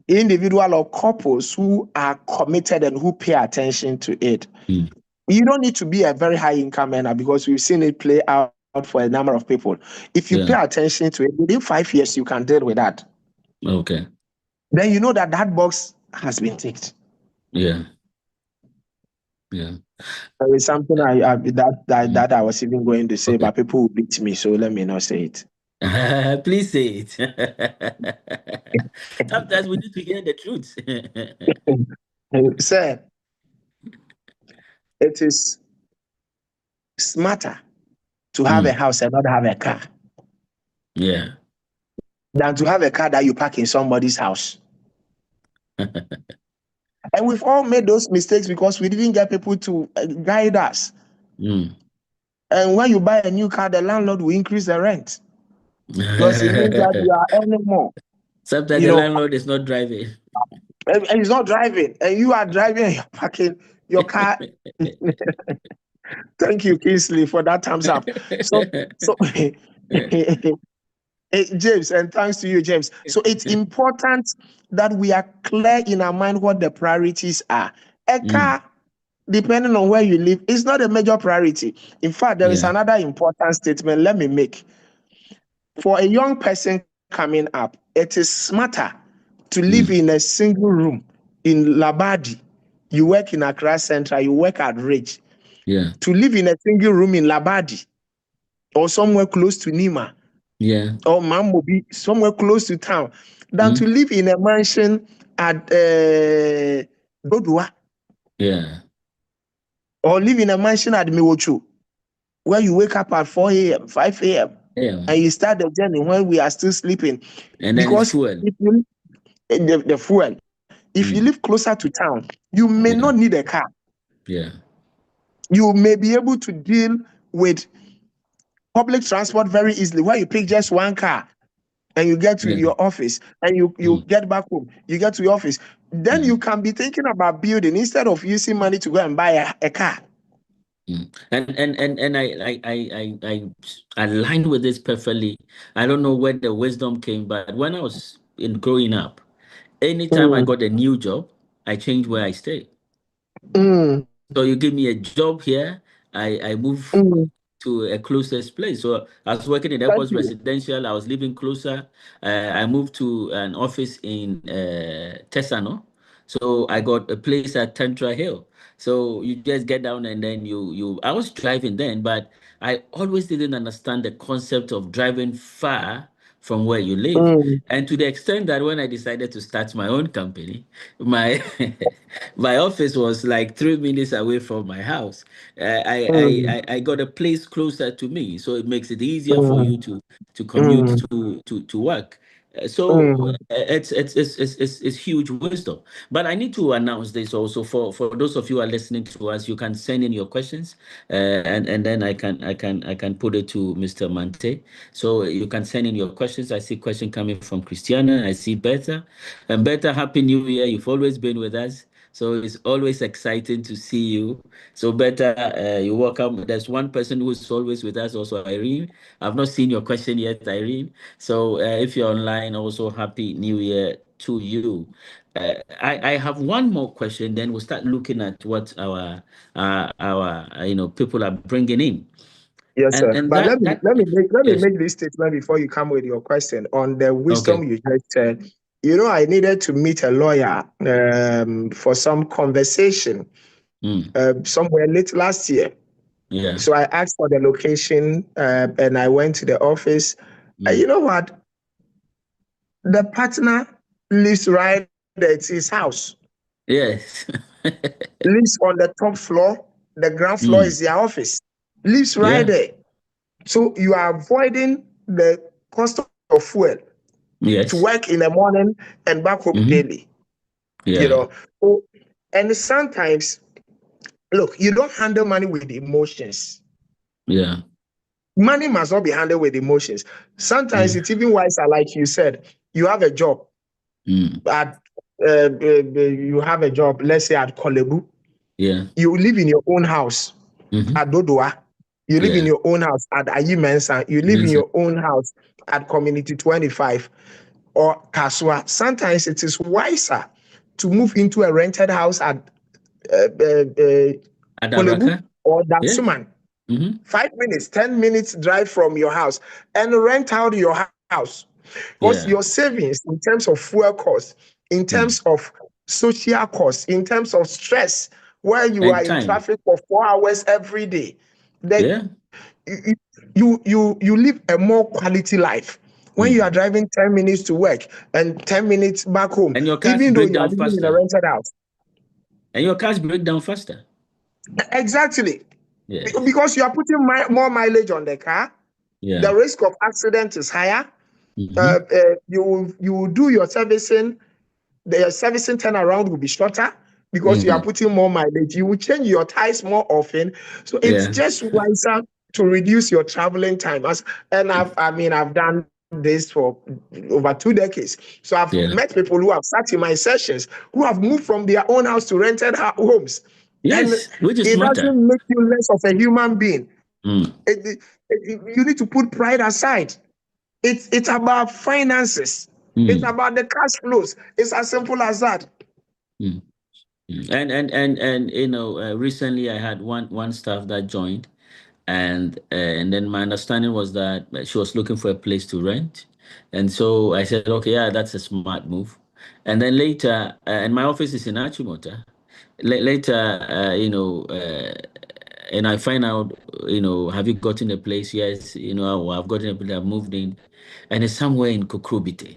individual or couples who are committed and who pay attention to it. Mm. You don't need to be a very high income earner because we've seen it play out for a number of people. If you pay Yeah. attention to it, within 5 years, you can deal with that. Okay. Then you know that that box has been ticked. Yeah. Yeah. There is something Mm. that I was even going to say, Okay. but people will beat me, so let me not say it. Please say it. Sometimes we need to hear the truth. Sir, it is smarter to have a Mm. house and not have a car Yeah. than to have a car that you park in somebody's house. And we've all made those mistakes because we didn't get people to guide us. Mm. And when you buy a new car, the landlord will increase the rent because it means that you are earning more. Sometimes You the know, landlord is not driving. and he's not driving, and you are driving and you're parking your car. Thank you, Kingsley, for that thumbs up. So James, and thanks to you, James. So it's important that we are clear in our mind what the priorities are. A Mm. car, depending on where you live, is not a major priority. In fact, there is Yeah. another important statement let me make. For a young person coming up, it is smarter to live Mm. in a single room in Labadi. You work in Accra Central, you work at Ridge. Yeah. To live in a single room in Labadi or somewhere close to Nima Yeah. or Mamobi, somewhere close to town, than to Mm. live in a mansion at Dodua Yeah. or live in a mansion at Miwocho, where you wake up at 4 a.m., 5 a.m., Yeah. and you start the journey when we are still sleeping. And then it's Because fuel. if you the fuel, If you live closer to town, you may Yeah. not need a car. Yeah. You may be able to deal with public transport very easily, where you pick just one car and you get to Yeah. your office, and you Mm. get back home, you get to your office. Then you Mm. can be thinking about building instead of using money to go and buy a car. Mm. And I aligned with this perfectly. I don't know where the wisdom came, but when I was in growing up, anytime I Mm, got a new job, I changed where I stay. mm, So you give me a job here, I move mm. to a closest place. So I was working in Thank airport you. residential. I was living closer. I moved to an office in Tesano. So I got a place at Tantra Hill. So you just get down and then you. I was driving then, but I always didn't understand the concept of driving far from where you live. Mm, And to the extent that when I decided to start my own company, my my office was like 3 minutes away from my house. mm, I got a place closer to me, so it makes it easier for you mm, to commute mm, to work. So mm. it's huge wisdom. But I need to announce this also for those of you who are listening to us. You can send in your questions, and then I can put it to Mr. Mante. So you can send in your questions. I see question coming from Christiana. I see Bertha, and Bertha, happy New Year. You've always been with us. So it's always exciting to see you. So better, you're welcome. There's one person who's always with us, also Irene. I've not seen your question yet, Irene. So if you're online, also happy New Year to you. I have one more question. Then we'll start looking at what our people are bringing in, Yes, and sir. and But that let me that let me make let me yes, make this statement before you come with your question on the wisdom okay, you just said. I needed to meet a lawyer for some conversation mm, somewhere late last year. yeah, So I asked for the location and I went to the office. mm, You know what? The partner lives right there. It's his house. yes, Lives on the top floor. The ground floor mm, is their office. Lives right yeah, there. So you are avoiding the cost of fuel to yes, work in the morning and back home hmm, daily. You yeah, know. So, and sometimes, look, you don't handle money with emotions. yeah, Money must not be handled with emotions. Sometimes yeah, it's even wiser, like you said, you have a job mm, at you have a job, let's say at Kolebu. yeah, You live in your own house hmm, at Dodoa. You live in yeah. your own house at Ayimensa. You live in Mensa. your own house at Community 25 or Kaswa. Sometimes it is wiser to move into a rented house at Kolebu Adabraka? or Yes. Dansuman. Mm-hmm. 5 minutes, 10 minutes drive from your house and rent out your house. Because Yeah. your savings in terms of fuel costs, in Mm. terms of social costs, in terms of stress, where you are And in time. traffic for 4 hours every day, that Yeah. you live a more quality life when you are Mm. driving 10 minutes to work and 10 minutes back home, And your cars even though break you are down living in a faster. rented house. And your cars break down faster. Exactly. Yes. Because you are putting more mileage on the car, the Yeah. risk of accident is higher. Mm-hmm. You will do your servicing, the servicing turnaround will be shorter because you are Mm-hmm. putting more mileage. You will change your tires more often. So it's Yeah. just wiser to reduce your traveling time. And I've done this for over 2 decades. So I've Yeah. met people who have sat in my sessions who have moved from their own house to rented homes. And Yes. Which is it smarter. doesn't make you less of a human being. Mm. You need to put pride aside. It's about finances. It's Mm. about the cash flows. It's as simple as that. Mm. Mm. And recently I had one staff that joined, and then my understanding was that she was looking for a place to rent, and so I said, okay, yeah, that's a smart move. And then later, and my office is in Achimota. Later, and I find out, have you gotten a place? Yes, I've gotten a place. I've moved in, and it's somewhere in Kokrobite,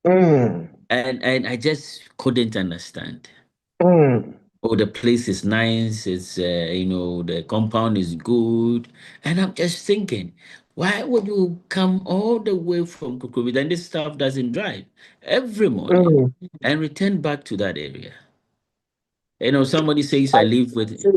Mm, and I just couldn't understand. mm, Oh, the place is nice. It's the compound is good, and I'm just thinking, Why would you come all the way from Kukubi? Then this staff doesn't drive every morning Mm. and return back to that area. Somebody says I I live with. say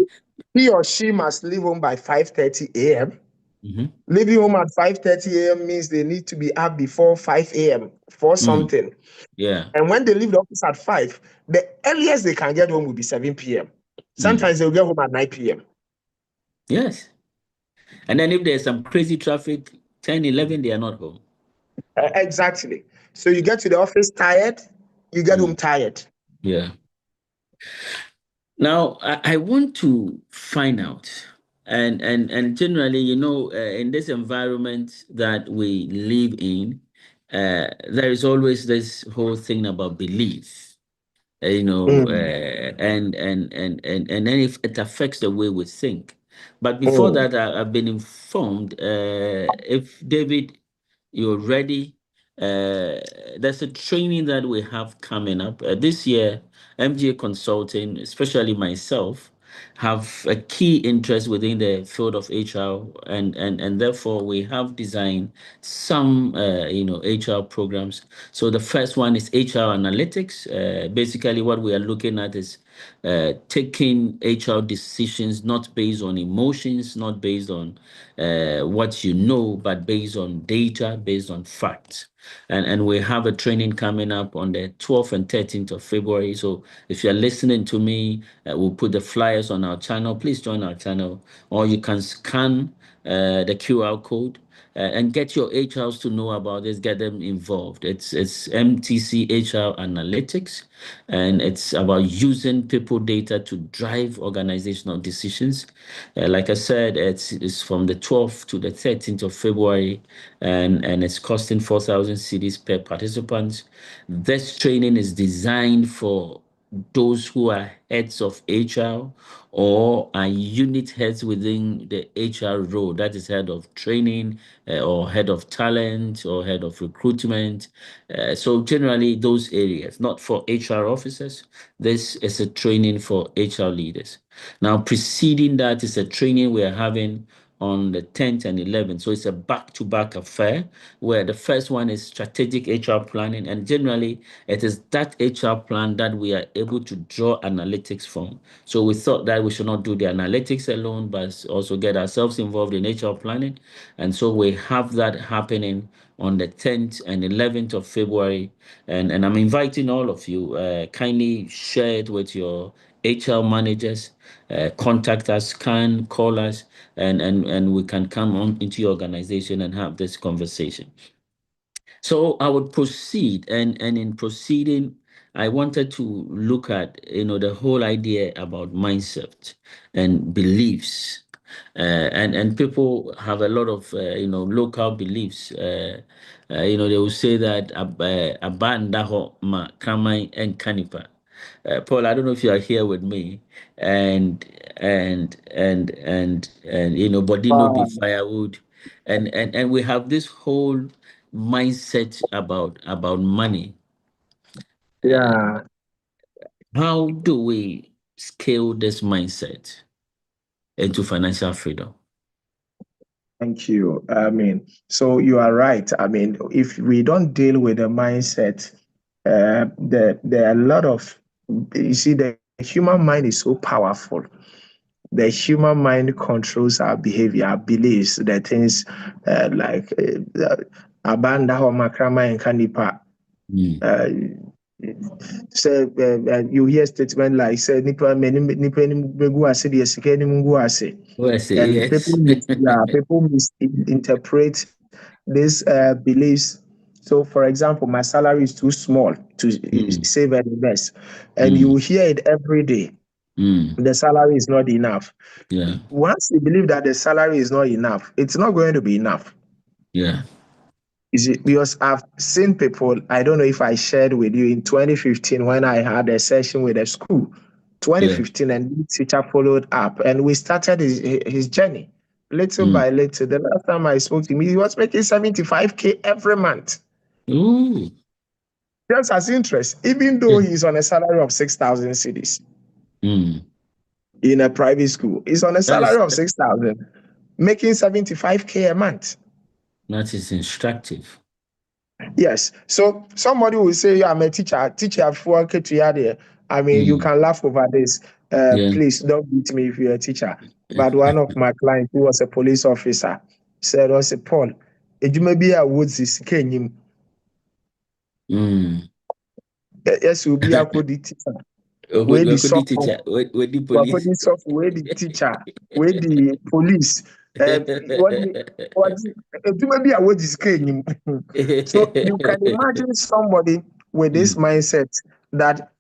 he or she must leave home by 5:30 a.m. Mhm. Leaving home at 5:30 a.m. means they need to be up before 5 a.m. for Mm, something. yeah. And when they leave the office at 5, the earliest they can get home will be 7 p.m. Mm, Sometimes they'll get home at 9 p.m. yes. And then if there's some crazy traffic, 10, 11, they are not home. Exactly. So you get to the office tired, you get home Mm, tired. yeah. Now, I want to find out, and generally, in this environment that we live in, there is always this whole thing about belief, Mm, and then if it affects the way we think. But before mm, that, I've been informed, if David, you're ready. There's a training that we have coming up this year. MGA Consulting, especially myself, have a key interest within the field of HR, and therefore we have designed some HR programs. So the first one is HR analytics. Basically, what we are looking at is taking HR decisions not based on emotions, not based on what you know, but based on data, based on facts. And we have a training coming up on the 12th and 13th of February. So if you're listening to me, we'll put the flyers on our channel. Please join our channel, or you can scan the QR code and get your HRs to know about this, get them involved. It's MTC HR Analytics, and it's about using people data to drive organizational decisions. Like I said, it's from the 12th to the 13th of February, and it's costing 4,000 cedis per participant. This training is designed for those who are heads of HR or are unit heads within the HR role, that is head of training or head of talent or head of recruitment. So generally those areas, not for HR officers. This is a training for HR leaders. Now preceding that is a training we are having on the 10th and 11th. So it's a back-to-back affair where the first one is strategic HR planning. And generally, it is that HR plan that we are able to draw analytics from. So we thought that we should not do the analytics alone, but also get ourselves involved in HR planning. And so we have that happening on the 10th and 11th of February. And I'm inviting all of you, kindly share it with your HR managers, contact us, can call us, and we can come on into your organization and have this conversation. So I would proceed, and in proceeding, I wanted to look at the whole idea about mindset and beliefs, and people have a lot of local beliefs. They will say that abanda ho ma kamai and kanipa. Paul, I don't know if you are here with me, and body no be uh, firewood, and we have this whole mindset about money. yeah, How do we scale this mindset into financial freedom? thank you. So you are right. If we don't deal with the mindset, there are a lot of, you see, the human mind is so powerful. The human mind controls our behavior, our beliefs, the things like abanda ho makrama and kanipa. Mm. Say you hear statement like say nipa nipa ni begu ase de sika ni mungu ase, Oh, I say and yes. people misinterpret these beliefs. So, for example, my salary is too small to Mm, save and invest, and you mm, hear it every day. mm, The salary is not enough. yeah, Once you believe that the salary is not enough, it's not going to be enough. yeah, Is it because I've seen people, I don't know if I shared with you in 2015 when I had a session with a school, yeah. 2015, and the teacher followed up and we started his journey little Mm. by little. The last time I spoke to him, he was making 75K every month. Ooh, Just as interest, even though yeah. he's on a salary of 6,000 cities Mm. in a private school. He's on a That is salary of 6,000, making 75K a month. That is instructive. Yes. So somebody will say, I'm a teacher. Teacher for there. I mean, you can laugh over this. Yeah. Please don't beat me if you're a teacher. But one of my clients who was a police officer said, "I said, Paul, ejuma bi a wodzi sika enyim. Yes, will be a teacher. Where the We could soft teacher, we the police. Wakodi software, where the teacher, where the police, what maybe I would disclaim. So you can imagine somebody with this mindset that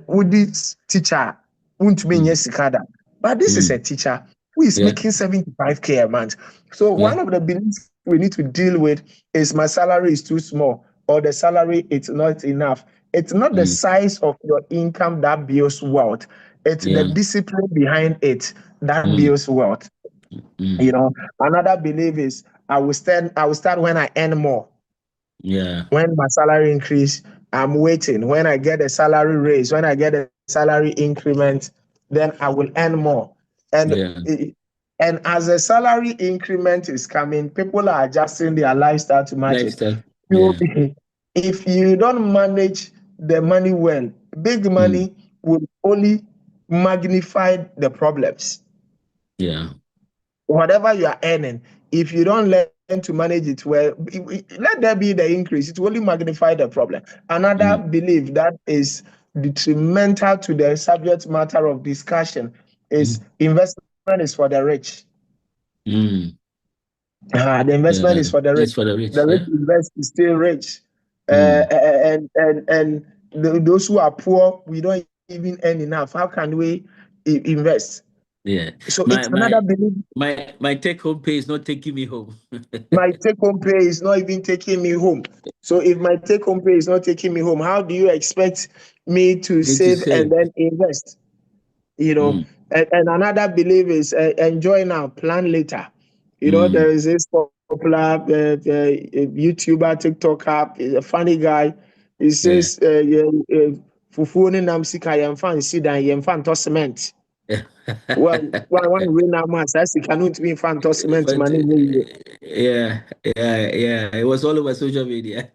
with this teacher won't be sikada. But this is a teacher who is Yeah. making 75K a month. So Yeah. one of the beliefs we need to deal with is my salary is too small or the salary it's not enough. It's not the size of your income that builds wealth. It's the discipline behind it that builds wealth. You know, another belief is I will start when I earn more. Yeah. When my salary increase, I'm waiting. When I get a salary raise, when I get a salary increment, then I will earn more. And Yeah. and as a salary increment is coming, people are adjusting their lifestyle to match it. Lifestyle. You, Yeah. if you don't manage the money well, big money will only magnify the problems. Yeah. Whatever you are earning, if you don't learn to manage it well, let there be the increase. It will only magnify the problem. Another belief that is detrimental to the subject matter of discussion is investment is for the rich. The investment Yeah. is for the rich. It's for the rich. The rich Yeah. invest to stay rich. And those who are poor, we don't even earn enough. How can we invest? Yeah. So My it's another my belief. my take home pay is not taking me home. My take home pay is not even taking me home. So if my take home pay is not taking me home, how do you expect me to Need to save and save. then invest? You know, and another belief is enjoy now, plan later. You know, there is this popular YouTuber, TikToker, a funny guy. He Yeah. says, "Fufu ni nam sika yemfa nsi yemfa nto cement." Well, one way now, man, that's the cannot be fan cement But money. yeah. It was all over social media.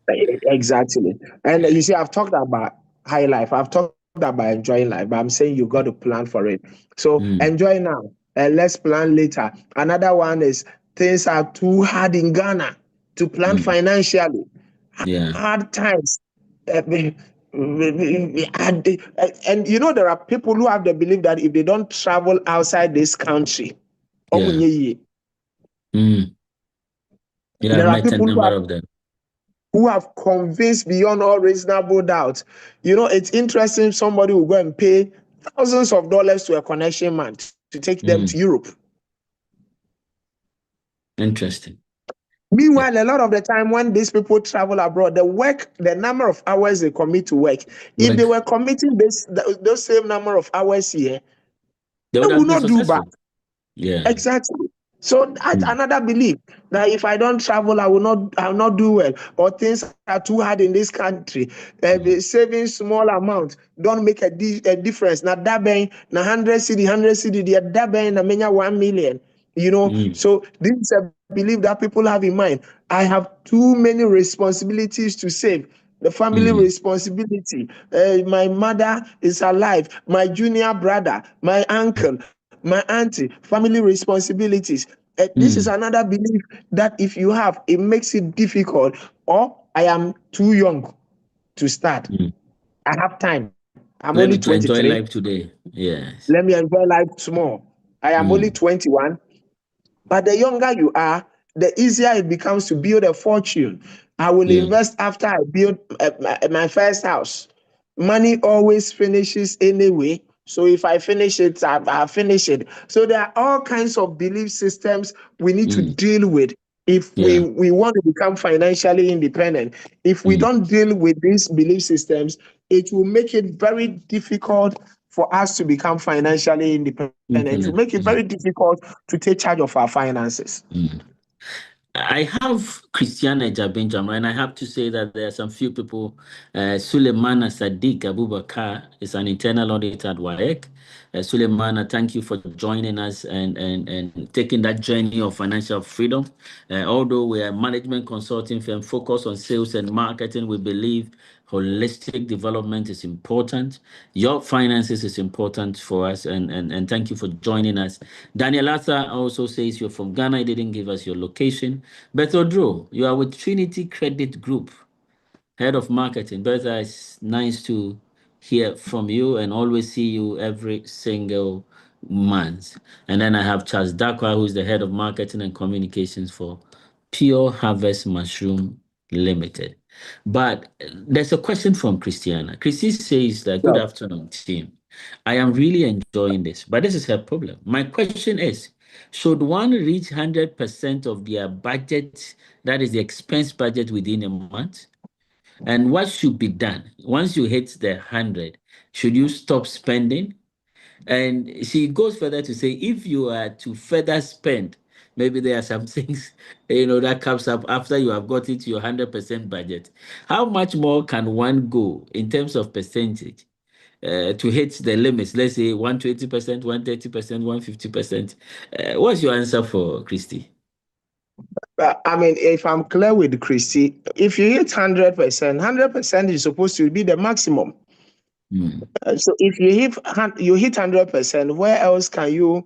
Exactly. And you see, I've talked about high life. I've talked about enjoying life, but I'm saying you got to plan for it. So enjoy now and let's plan later. Another one is things are too hard in Ghana to plan financially. Yeah. Hard times. And you know, there are people who have the belief that if they don't travel outside this country, Yeah. Yeah. I there are met a people number of them. who have convinced beyond all reasonable doubt. You know, it's interesting somebody will go and pay thousands of dollars to a connection man to take them to Europe. Interesting. Yeah. Meanwhile, a lot of the time when these people travel abroad, the number of hours they commit to work, if they Like were committing those same number of hours here, they they would will have been not do bad. successful. Yeah. Exactly. So that's another belief that if I don't travel, I will not do well, or things are too hard in this country. Saving small amount don't make a difference. Now that being na 100 cedi, that being na menya 1 million. You know, so this is a belief that people have in mind. I have too many responsibilities to save. The family responsibility. My mother is alive. My junior brother, my uncle, my auntie, family responsibilities. This is another belief that if you have, it makes it difficult. Or I am too young to start. I have time. I'm only Let me to enjoy 23. life today. Yes. Let me enjoy life small. I am only 21. But the younger you are, the easier it becomes to build a fortune. I will Yeah. invest after I build my first house. Money always finishes anyway. So if I finish it, I finish it. So there are all kinds of belief systems we need to deal with if Yeah. we want to become financially independent. If we don't deal with these belief systems, it will make it very difficult for us to become financially independent. It will Internet. make it very difficult to take charge of our finances. I have Christiana Jabinjam, and I have to say that there are some few people. Suleimana Sadiq Abubakar is an internal auditor at WAEC. Suleimana, thank you for joining us and taking that journey of financial freedom. Although we are a management consulting firm focused on sales and marketing, we believe holistic development is important. Your finances is important for us, and thank you for joining us. Daniel Arthur also says you're from Ghana. He didn't give us your location. Bethodro, you are with Trinity Credit Group, head of marketing. Bertha, it's nice to hear from you and always see you every single month. And then I have Charles Dakwa, who's the head of marketing and communications for Pure Harvest Mushroom Limited. But there's a question from Christiana. Christy says that, good So, afternoon, team. I am really enjoying this, but this is her problem. My question is, should one reach 100% of their budget, that is the expense budget, within a month? And what should be done once you hit the 100? Should you stop spending? And she goes further to say, if you are to further spend, maybe there are some things that comes up after you have got into your 100% budget. How much more can one go in terms of percentage to hit the limits? Let's say 120%, 130%, 150%. What's your answer for Christy? I mean, if I'm clear with Christy, if you hit 100%, 100% is supposed to be the maximum. Mm, So if you hit 100%, where else can you,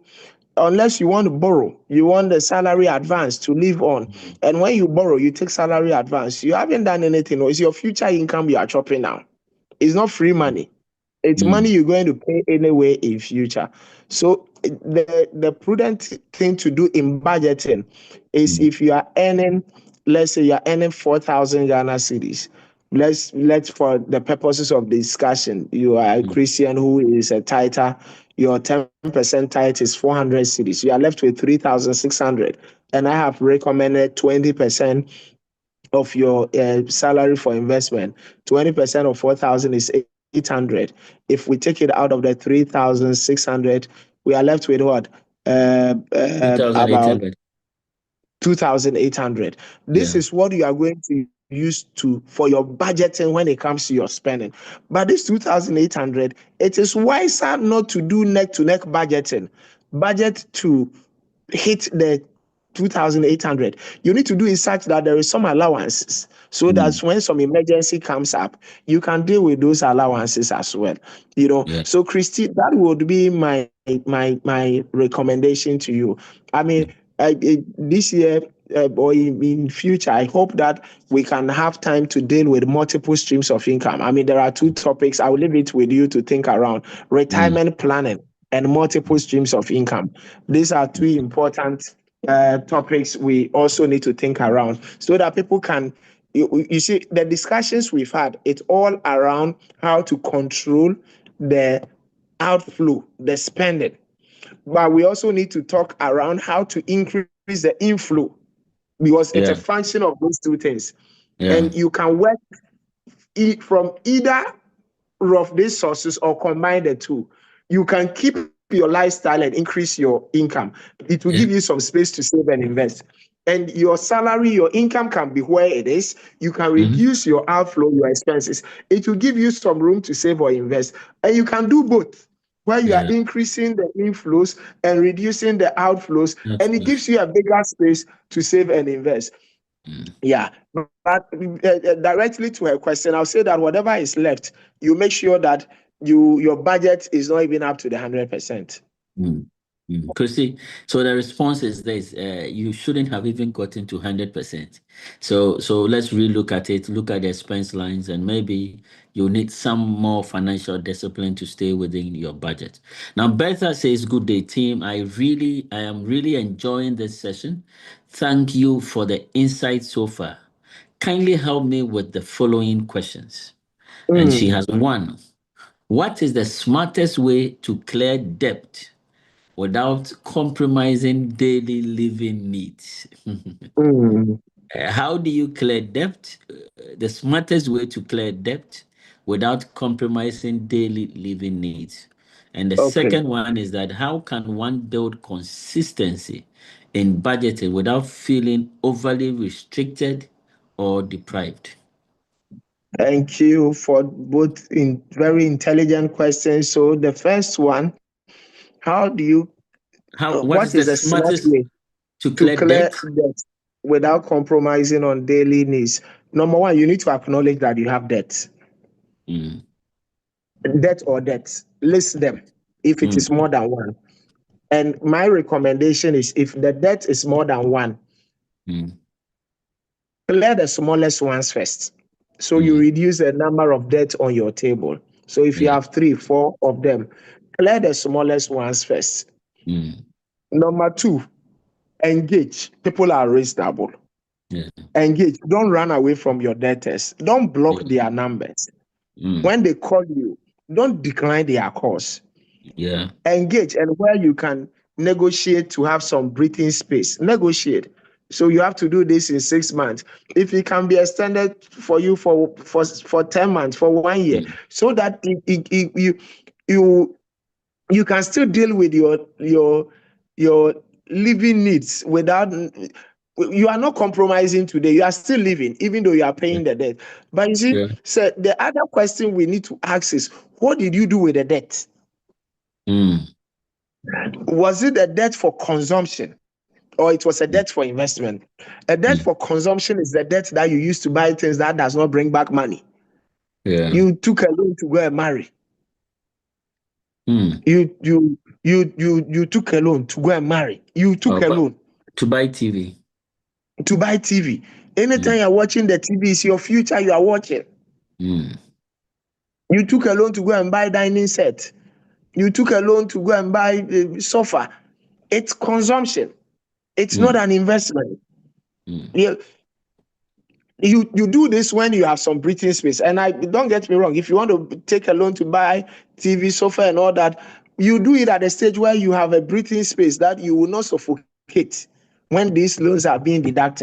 unless you want to borrow, you want the salary advance to live on. mm, And when you borrow, you take salary advance. You haven't done anything. It's your future income you are chopping now. It's not free money. It's money mm, you're going to pay anyway in future. So the prudent thing to do in budgeting is, mm, if you are earning, let's say you are earning 4,000 Ghana cedis. Let's for the purposes of discussion, you are a mm. Christian who is a tither. Your 10% tithe is 400 cedis. You are left with 3,600, and I have recommended 20% of your salary for investment. 20% of 4,000 is 800. If we take it out of the 3,600, we are left with what? About 2,800. 2,800. This Yeah. is what you are going to use to for your budgeting when it comes to your spending. But this 2,800, it is wiser not to do neck to neck budgeting. Budget to hit the 2,800. You need to do it such that there is some allowances, so that Mm, when some emergency comes up, you can deal with those allowances as well. yeah. So Christy, that would be my recommendation to you. I mean, this year, or in future, I hope that we can have time to deal with multiple streams of income. I mean, there are two topics. I will leave it with you to think around: Mm, retirement planning and multiple streams of income. These are two important topics we also need to think around, so that people can. You see, the discussions we've had, it's all around how to control the outflow, the spending. But we also need to talk around how to increase the inflow, because it's a yeah. function of those two things. Yeah. And you can work from either of these sources or combine the two. You can keep your lifestyle and increase your income. It will Yeah. give you some space to save and invest. And your salary, your income can be where it is. You can Mhm. reduce your outflow, your expenses. It will give you some room to save or invest. And you can do both, where you are Yeah. increasing the inflows and reducing the outflows. That's And it good. gives you a bigger space to save and invest. Mm, Yeah, but directly to her question, I'll say that whatever is left, you make sure that your budget is not even up to the 100%. mm, mm. Chrissy, so the response is this: you shouldn't have even gotten to 100%. So let's relook at it. Look at the expense lines, and maybe you need some more financial discipline to stay within your budget. Now, Bertha says, "Good day, team. I am really enjoying this session. Thank you for the insight so far. Kindly help me with the following questions." And she Mm, has one. What is the smartest way to clear debt without compromising daily living needs? mm. How do you clear debt? The smartest way to clear debt without compromising daily living needs. And the Okay. second one is that how can one build consistency in budgeting without feeling overly restricted or deprived? Thank you for both in very intelligent questions. So the first one, how do you What what is is the a smart smartest way to to clear clear debt? debt without compromising on daily needs? Number one, you need to acknowledge that you have debt. Mm, Debt or debts. List them if it mm, is more than one. And my recommendation is if the debt is more than one, mm, clear the smallest ones first. So you mm, reduce the number of debts on your table. So if you yeah, have three, four of them, clear the smallest ones first. mm, Number two, engage. People are reasonable. yeah, Engage. Don't run away from your debtors. Don't block yeah, their numbers. mm, When they call you, don't decline their calls. yeah, Engage, and where you can negotiate to have some breathing space, negotiate. So you have to do this in 6 months. If it can be extended for you for 10 months, for 1 year, mm, so that you you can still deal with your living needs without, you are not compromising today. You are still living, even though you are yeah, paying the debt. But you see, yeah, so the other question we need to ask is, what did you do with the debt? mm, Was it a debt for consumption or it was a debt mm, for investment? A debt for mm, consumption is the debt that you use to buy things that does not bring back money. yeah, You took a loan to go and marry. mm. You took a loan to go and marry. You took a But loan to buy TV. to buy TV. Anytime Mm, you're watching the TV, it's your future you are watching. mm, You took a loan to go and buy dining set. You took a loan to go and buy a sofa. It's consumption. It's not mm, an investment. mm, Yeah, you do this when you have some breathing space. And I don't get me wrong, if you want to take a loan to buy TV, sofa, and all that, you do it at a stage where you have a breathing space that you will not suffocate when these loans are being deducted.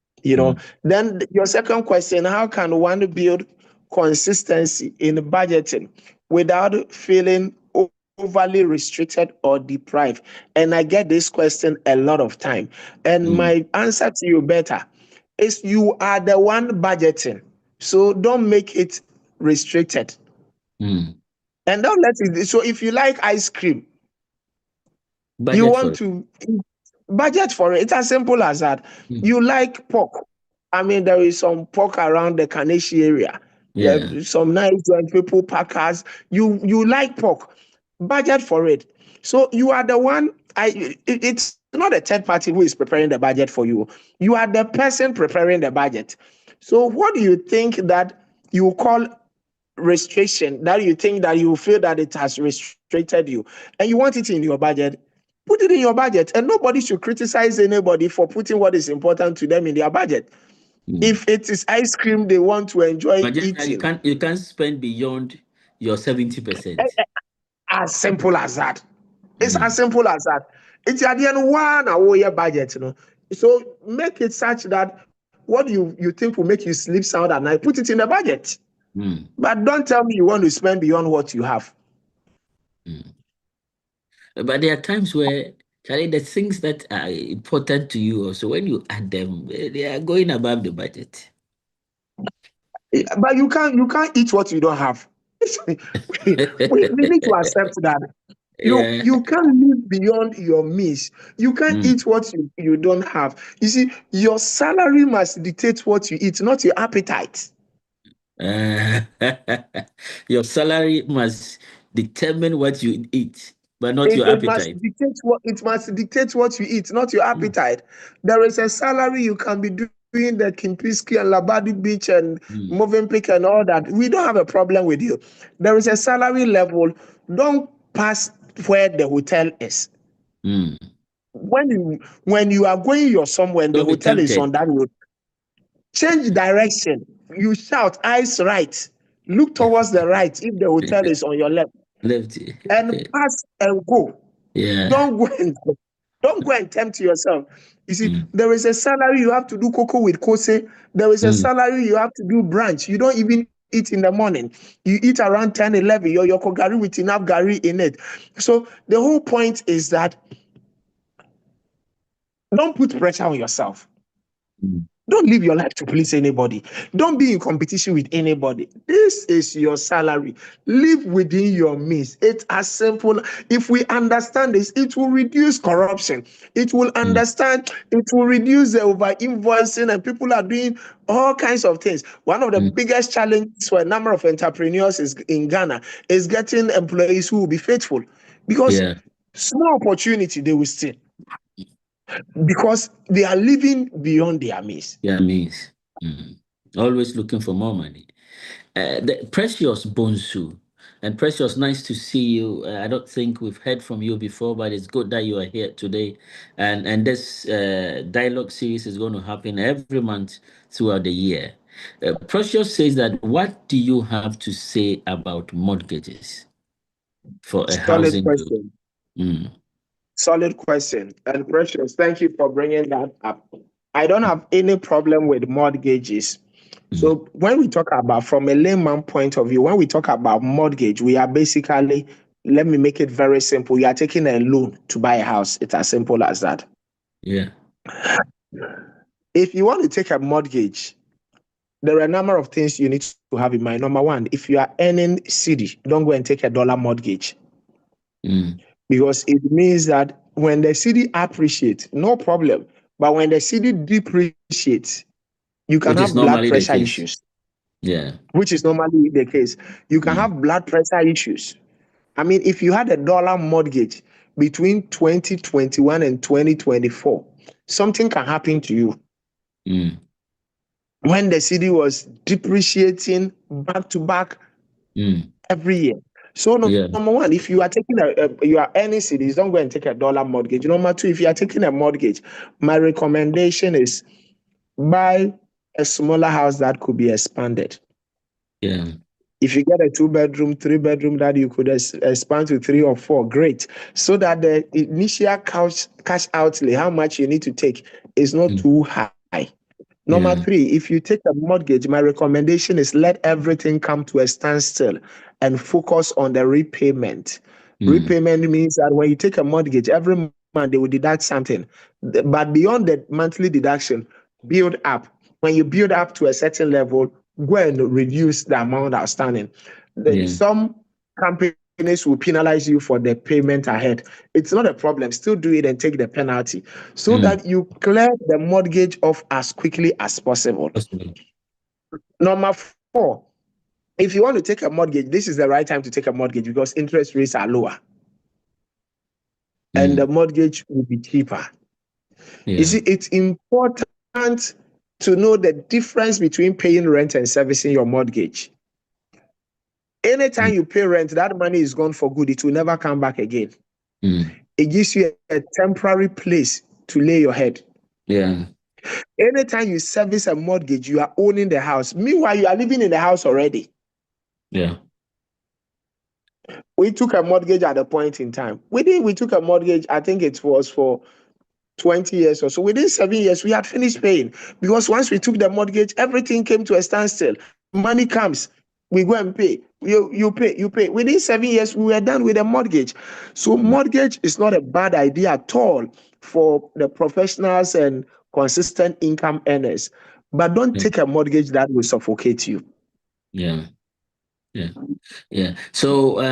You know, mm, then your second question: how can one build consistency in budgeting without feeling overly restricted or deprived? And I get this question a lot of time, and mm, my answer to you better is you are the one budgeting, so don't make it restricted, mm. and don't let it. So if you like ice cream, you Budget for want it. to budget for it. It's as simple as that. Mm, You like pork. I mean, there is some pork around the Kaneshi area. yeah. There's some nice joint people, packers. You like pork. Budget for it. So you are the one. It's not a third party who is preparing the budget for you. You are the person preparing the budget. So what do you think that you call restriction, that you think that you feel that it has restricted you, and you want it in your budget? Put it in your budget, and nobody should criticize anybody for putting what is important to them in their budget. Mm. If it is ice cream they want to enjoy But just that eating, you can't spend beyond your 70%. as simple as that. It's as Mm, simple as that. It's at the end one hour your budget, you know. So make it such that what you think will make you sleep sound at night, put it in the budget. mm, But don't tell me you want to spend beyond what you have. mm. But there are times where, Charlie, the things that are important to you also, when you add them, they are going above the budget. But you can't eat what you don't have. We need to accept that. Yeah. You can't live beyond your means. You can't Mm. eat what you don't have. You see, your salary must dictate what you eat, not your appetite. Uh, your salary must determine what you eat, but not your It must appetite. dictate what you eat, not your Mm, appetite. There is a salary you can be doing the Kimpiski and Labadi Beach and mm, Movenpick and all that. We don't have a problem with you. There is a salary level. Don't pass where the hotel is. mm. When you are going your somewhere and the Don't be hotel is on tempted. that road, change direction. You shout eyes right. Look towards the right if the hotel is on your left, Left. and pass and go. Yeah. Don't go and don't go and tempt yourself. You see, Mm, there is a salary you have to do cocoa with Kose. There is a mm, salary you have to do branch. You don't even eat eat in the morning. You eat around 10, 11, your gari with enough gari in it. So the whole point is that don't put pressure on yourself. Mm. Don't live your life to please anybody. Don't be in competition with anybody. This is your salary. Live within your means. It's as simple. If we understand this, it will reduce corruption. It will understand, it will reduce the over invoicing, and people are doing all kinds of things. One of the biggest challenges for a number of entrepreneurs is in Ghana is getting employees who will be faithful, because Yeah. small opportunity they will steal, because they are living beyond their means. Yeah, means. Always looking for more money. The Precious Bonsu. And Precious, nice to see you. I don't think we've heard from you before, but it's good that you are here today. And this dialogue series is going to happen every month throughout the year. Precious says that, what do you have to say about mortgages for a Solid housing group? question. Solid question. And Precious, thank you for bringing that up. I don't have any problem with mortgages. So when we talk about, from a layman point of view, when we talk about mortgage, we are basically, let me make it very simple. You are taking a loan to buy a house. It's as simple as that. Yeah. If you want to take a mortgage, there are a number of things you need to have in mind. Number one, if you are earning cedi, don't go and take a dollar mortgage, because it means that when the cedi appreciates, no problem. But when the cedi depreciates, you can Which is have blood normally the pressure case. issues, Yeah. which is normally the case. You can have blood pressure issues. I mean, if you had a dollar mortgage between 2021 and 2024, something can happen to you. When the cedi was depreciating back to back every year. So Yeah. number one, if you are taking you are earning cedis, don't go and take a dollar mortgage. Number two, if you are taking a mortgage, my recommendation is buy a smaller house that could be expanded. Yeah. If you get a 2-bedroom, 3-bedroom that you could expand to 3 or 4, great. So that the initial cash outlay, how much you need to take, is not too high. Number Yeah. three, if you take a mortgage, my recommendation is let everything come to a standstill and focus on the repayment. Repayment means that when you take a mortgage, every month they will deduct something. But beyond the monthly deduction, build up. When you build up to a certain level, go and reduce the amount outstanding. Some companies will penalize you for the payment ahead. It's not a problem. Still do it and take the penalty, so that you clear the mortgage off as quickly as possible. Number four, if you want to take a mortgage, this is the right time to take a mortgage, because interest rates are lower and the mortgage will be cheaper. You see, it's important to know the difference between paying rent and servicing your mortgage. Anytime you pay rent, that money is gone for good. It will never come back again. It gives you a temporary place to lay your head. Yeah. Anytime you service a mortgage, you are owning the house. Meanwhile, you are living in the house already. Yeah. We took a mortgage at a point in time. We took a mortgage, I think it was for 20 years or so. Within 7 years, we had finished paying, because once we took the mortgage, everything came to a standstill. Money comes, we go and pay. You pay. Within 7 years, we were done with the mortgage. So mortgage is not a bad idea at all for the professionals and consistent income earners. But don't take a mortgage that will suffocate you. Yeah. Yeah. Yeah. So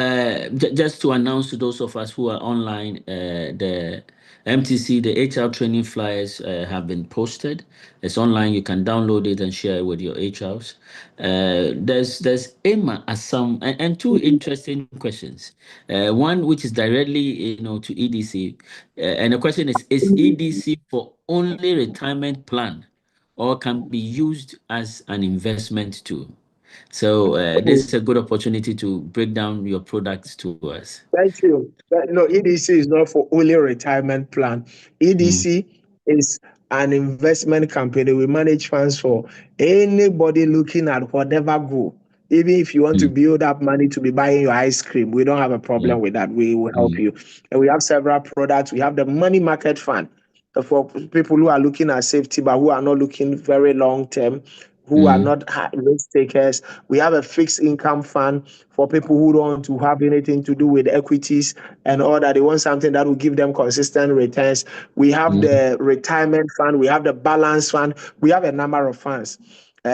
just to announce to those of us who are online, the MTC, the HR training flyers have been posted. It's online. You can download it and share it with your HRs. There's Emma Assam and two interesting questions. One which is directly to EDC, and the question is EDC for only retirement plan, or can be used as an investment tool? So this is a good opportunity to break down your products to us. Thank you. No, EDC is not for only retirement plan. EDC is an investment company. We manage funds for anybody looking at whatever goal. Even if you want to build up money to be buying your ice cream, we don't have a problem with that. We will help you. And we have several products. We have the money market fund for people who are looking at safety, but who are not looking very long term. who are not risk takers. We have a fixed income fund for people who don't want to have anything to do with equities and all that. They want something that will give them consistent returns. We have mm, the retirement fund. We have the balance fund. We have a number of funds.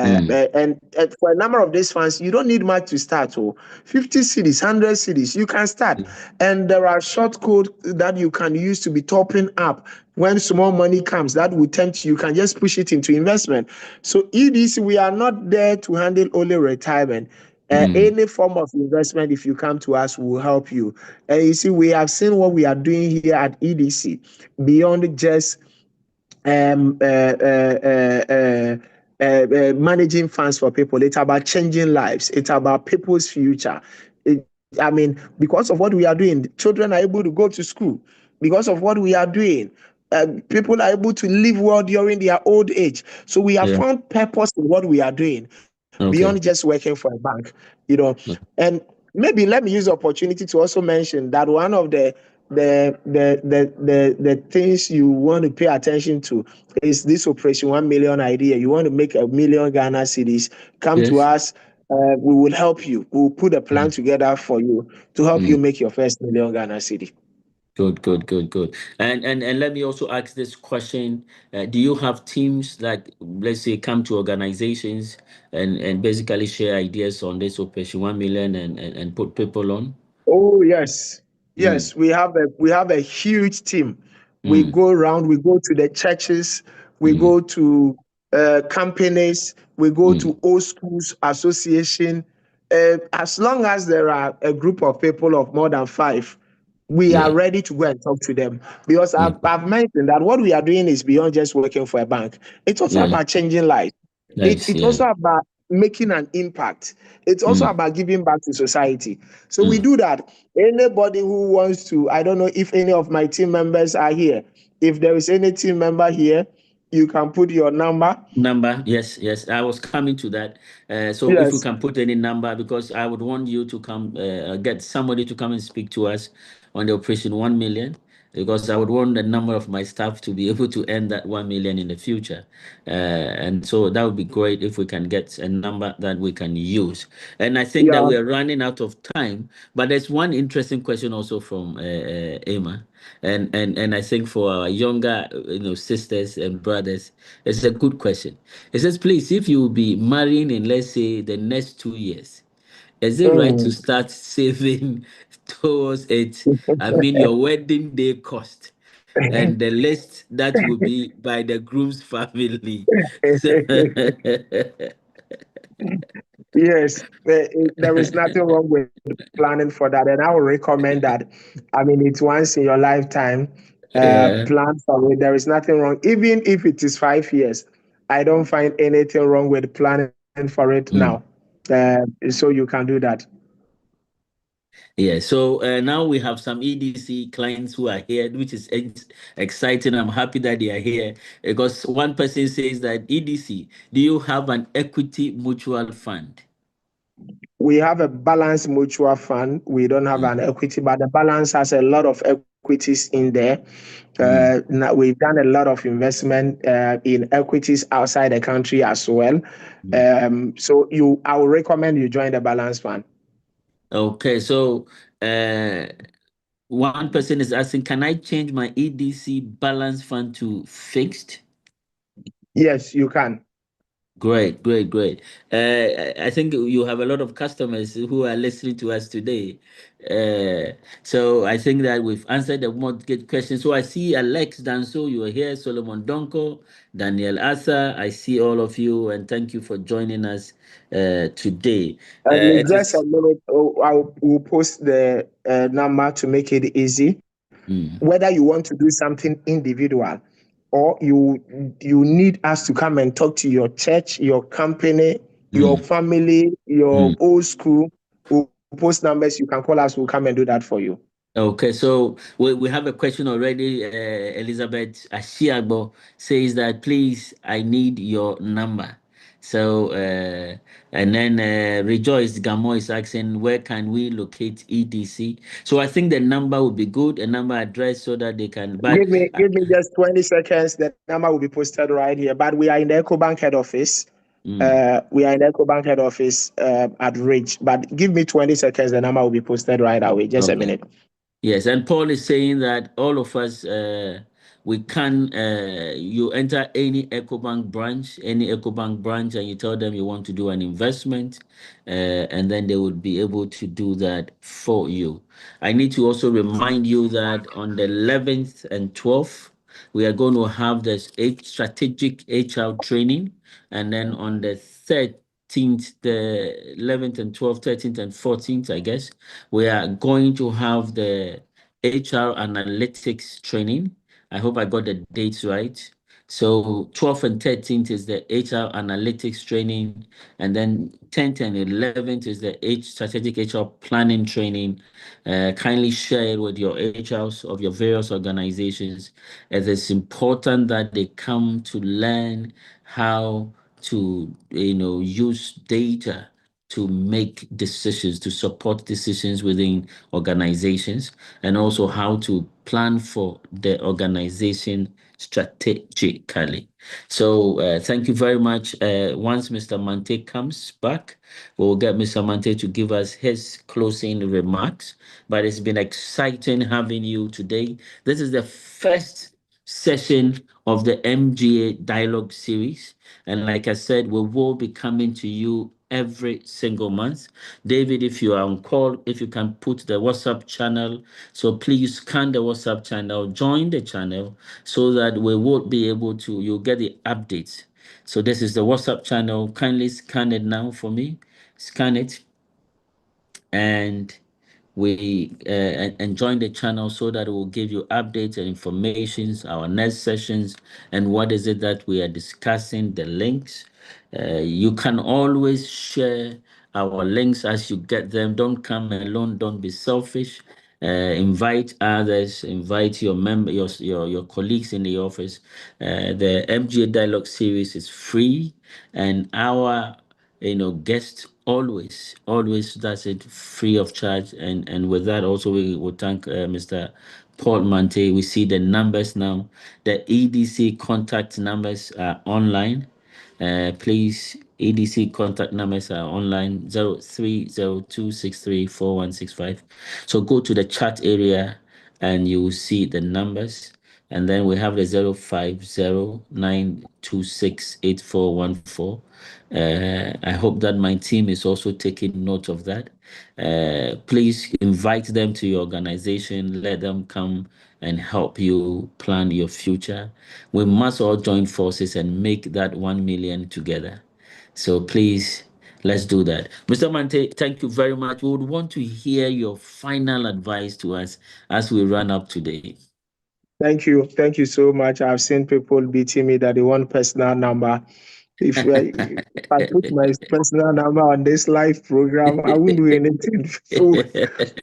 mm, And for a number of these funds, you don't need much to start. So 50 cities, 100 cities, you can start. And there are short code that you can use to be topping up. When small money comes, that will tempt you. You can just push it into investment. So EDC, we are not there to handle only retirement. mm. Any form of investment, if you come to us, will help you. And you see, we have seen what we are doing here at EDC beyond just um, uh, uh, uh, uh, managing funds for people. It's about changing lives. It's about people's future. I mean, because of what we are doing, children are able to go to school. Because of what we are doing, people are able to live well during their old age. So we have Yeah. found purpose in what we are doing beyond Okay. just working for a bank. You know, and maybe let me use the opportunity to also mention that one of the things you want to pay attention to is this Operation 1 million idea. You want to make 1 million Ghana cedis. Come to Yes. us. We will help you. We will put a plan Mm, together for you to help you mm. make your first 1 million Ghana cedi. Good, good, good, good. And let me also ask this question: do you have teams that, let's say, come to organizations and basically share ideas on this Operation 1 million and put people on? Oh yes, Mm, yes. We have a huge team. We mm, go around. We go to the churches. We mm, go to companies. We go mm. to old schools association. As long as there are a group of people of more than five, we are Yeah. ready to go and talk to them because Okay. I've mentioned that what we are doing is beyond just working for a bank. It's also Yeah. about changing lives. Nice. It's Yeah. also about making an impact. It's also Mm, about giving back to society. So we mm. do that. Anybody who wants to, I don't know if any of my team members are here. If there is any team member here, you can put your number. Number, yes, yes. I was coming to that. So if we Yes. can put any number, because I would want you to come, get somebody to come and speak to us on the Operation 1 million, because I would want the number of my staff to be able to earn that 1 million in the future. And so that would be great if we can get a number that we can use. And I think that Yeah. we are running out of time, but there's one interesting question also from Emma. And I think for our younger sisters and brothers, it's a good question. It says, please, if you will be marrying in, let's say, the next 2 years, is it right to Mm. start saving towards it? I mean, your wedding day cost and the list that will be by the groom's family. So, Yes, there is nothing wrong with planning for that, and I would recommend that. I mean, it's once in your lifetime. yeah. Plan for it. There is nothing wrong, even if it is 5 years. I don't find anything wrong with planning for it now. Mm. So you can do that. Yeah, so now we have some EDC clients who are here, which is exciting. I'm happy that they are here because one person says that EDC, do you have an equity mutual fund? We have a balanced mutual fund. We don't have Mm, an equity, but the balance has a lot of equities in there. mm, Now we've done a lot of investment in equities outside the country as well. mm. I would recommend you join the balance fund. Okay, so uh, one person is asking, can I change my EDC balance fund to fixed? Yes, you can. Great, great, great. I think you have a lot of customers who are listening to us today. So I think that we've answered the mortgage question. So I see Alex Danso, you are here, Solomon Donko, Daniel Asa. I see all of you, and thank you for joining us today. In It just a is. minute, will post the number to make it easy. Mm, Whether you want to do something individual or you need us to come and talk to your church, your company, your mm. family, your Mm. old school, we'll post numbers. You can call us. We'll come and do that for you. Okay, so we have a question already. Elizabeth Ashiagbo says that please, I need your number. So, and then Rejoice Gamo is asking, where can we locate EDC? So I think the number would be good, a number address so that they can, but Give me just 20 seconds. The number will be posted right here. But we are in the EcoBank head office. We are in EcoBank head office at Ridge, but give me 20 seconds, the number will be posted right away. Just a Okay. minute. Yes, and Paul is saying that all of us, we can, you enter any EcoBank branch, and you tell them you want to do an investment, and then they would be able to do that for you. I need to also remind you that on the 11th and 12th, we are going to have this strategic HR training, and then on the 13th, the 11th and 12th, 13th and 14th, I guess, we are going to have the HR analytics training. I hope I got the dates right. So 12th and 13th is the HR analytics training, and then 10th and 11th is the strategic HR planning training. Kindly share it with your HRs of your various organizations. It is important that they come to learn how to, use data to make decisions, to support decisions within organizations, and also how to plan for the organization strategically. So thank you very much. Once Mr. Mante comes back, we'll get Mr. Mante to give us his closing remarks. But it's been exciting having you today. This is the first session of the MGA Dialogue series. And like I said, we will be coming to you every single month. David, if you are on call, if you can put the WhatsApp channel, so please scan the WhatsApp channel, join the channel so that we will be able to, you'll get the updates. So this is the WhatsApp channel. Kindly scan it now for me. Scan it and and join the channel so that it will give you updates and informations, our next sessions, and what is it that we are discussing, the links. You can always share our links as you get them. Don't come alone. Don't be selfish. Invite others. Invite your your colleagues in the office. The MGA Dialogue series is free, and our guest always does it free of charge. And with that also we will thank Mr. Paul Mante. We see the numbers now. The EDC contact numbers are online. Please, EDC contact numbers are online: 0302634165. So go to the chat area and you will see the numbers. And then we have the 0509268414. I hope that my team is also taking note of that. Please invite them to your organization. Let them come and help you plan your future. We must all join forces and make that 1 million together. So please, let's do that. Mr. Mante, thank you very much. We would want to hear your final advice to us as we run up today. Thank you. Thank you so much. I've seen people beating me that they want personal number. If I put my personal number on this live program, I won't do anything.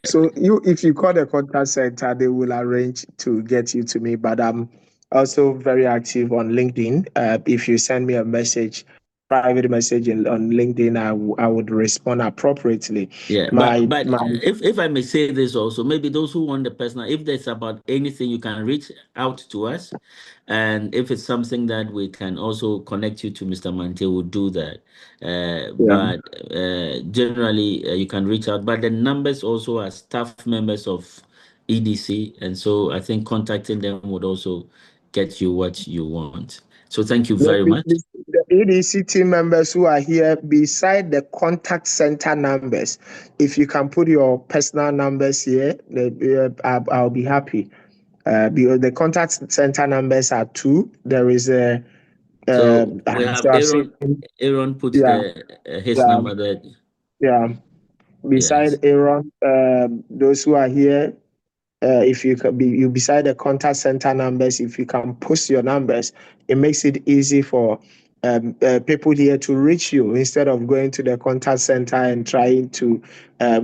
So if you call the contact center, they will arrange to get you to me. But I'm also very active on LinkedIn. If you send me a message, private message on LinkedIn, I would respond appropriately. Yeah, My but my if I may say this also, maybe those who want the personal, if there's about anything, you can reach out to us, and if it's something that we can also connect you to Mr. Mante, we'll do that. yeah. But generally, you can reach out. But the numbers also are staff members of EDC, and so I think contacting them would also get you what you want. So thank you very much. The EDC team members who are here, beside the contact center numbers, if you can put your personal numbers here, I'll be happy. Because the contact center numbers are two. There is a So we have so I've seen, Aaron. Aaron put yeah, his yeah, number there. yeah. Yes. Beside Aaron, those who are here, if you can be you beside the contact center numbers, if you can post your numbers, it makes it easy for people here to reach you instead of going to the contact center and trying to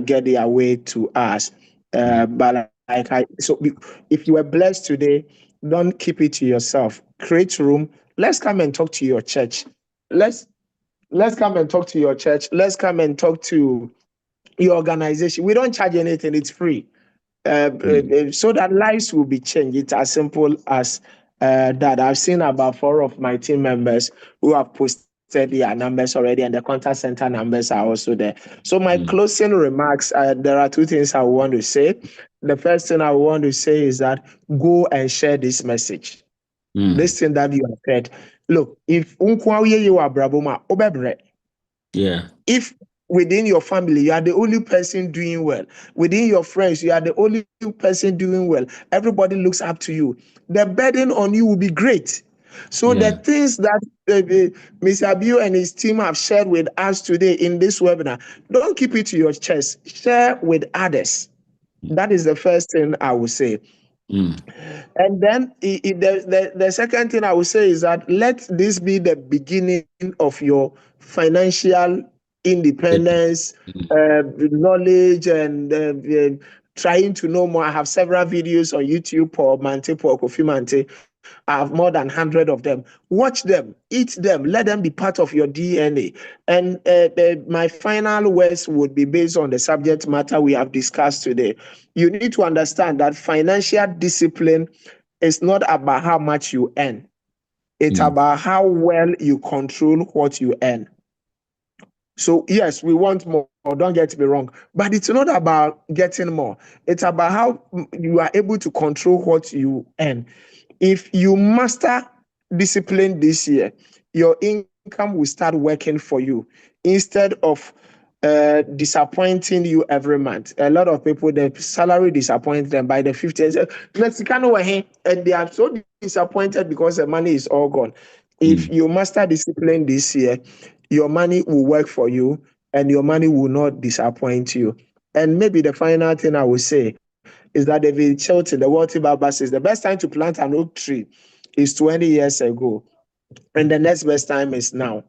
get their way to us. But if you were blessed today, don't keep it to yourself. Create room. Let's come and talk to your church. Let's let's come and talk to your church. Let's come and talk to your organization. We don't charge anything. It's free. So that lives will be changed. It's as simple as that. I've seen about 4 of my team members who have posted their numbers already, and the contact center numbers are also there. So my Mm. closing remarks, there are two things I want to say. The first thing I want to say is that go and share this message. This thing that you have said. Look, if Yeah. if within your family you are the only person doing well, within your friends you are the only person doing well, everybody looks up to you, the burden on you will be great. So the Yeah. things that Mr. Abiu and his team have shared with us today in this webinar, don't keep it to your chest, share with others. That is the first thing I will say. Mm. And then the second thing I would say is that let this be the beginning of your financial independence, Mm. knowledge, and trying to know more. I have several videos on YouTube, Paul Mante, Paul Kofi Mante. I have more than 100 of them. Watch them, eat them, let them be part of your DNA. And my final words would be based on the subject matter we have discussed today. You need to understand that financial discipline is not about how much you earn. It's Mm. about how well you control what you earn. So, yes, we want more, don't get me wrong, but it's not about getting more. It's about how you are able to control what you earn. If you master discipline this year, your income will start working for you instead of disappointing you every month. A lot of people, the salary disappoints them by the 50th. And they are so disappointed because the money is all gone. If Mm. you master discipline this year, your money will work for you and your money will not disappoint you. And maybe the final thing I will say is that David Chilton, the Walter Baba, says the best time to plant an oak tree is 20 years ago, and the next best time is now.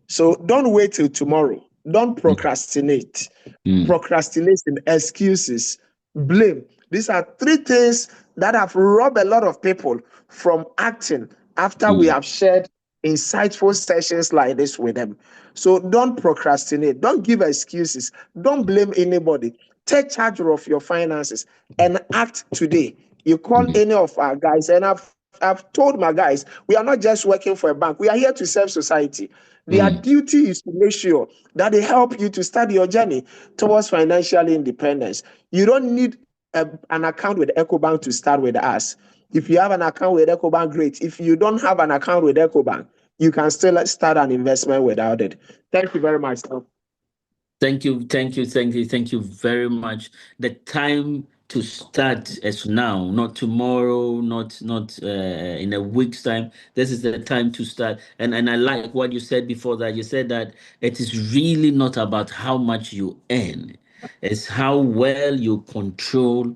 So don't wait till tomorrow. Don't procrastinate. Mm. Procrastination, excuses, blame. These are three things that have robbed a lot of people from acting after we Mm. have shared insightful sessions like this with them. So don't procrastinate. Don't give excuses. Don't blame anybody. Take charge of your finances and act today. You call Mm. any of our guys, and I've told my guys, we are not just working for a bank. We are here to serve society. Their Mm. duty is to make sure that they help you to start your journey towards financial independence. You don't need an account with EcoBank to start with us. If you have an account with EcoBank, great. If you don't have an account with EcoBank, you can still start an investment without it. Thank you very much. Thank you, thank you, thank you, thank you very much. The time to start is now, not tomorrow, not in a week's time. This is the time to start. And I like what you said before that. You said that it is really not about how much you earn. It's how well you control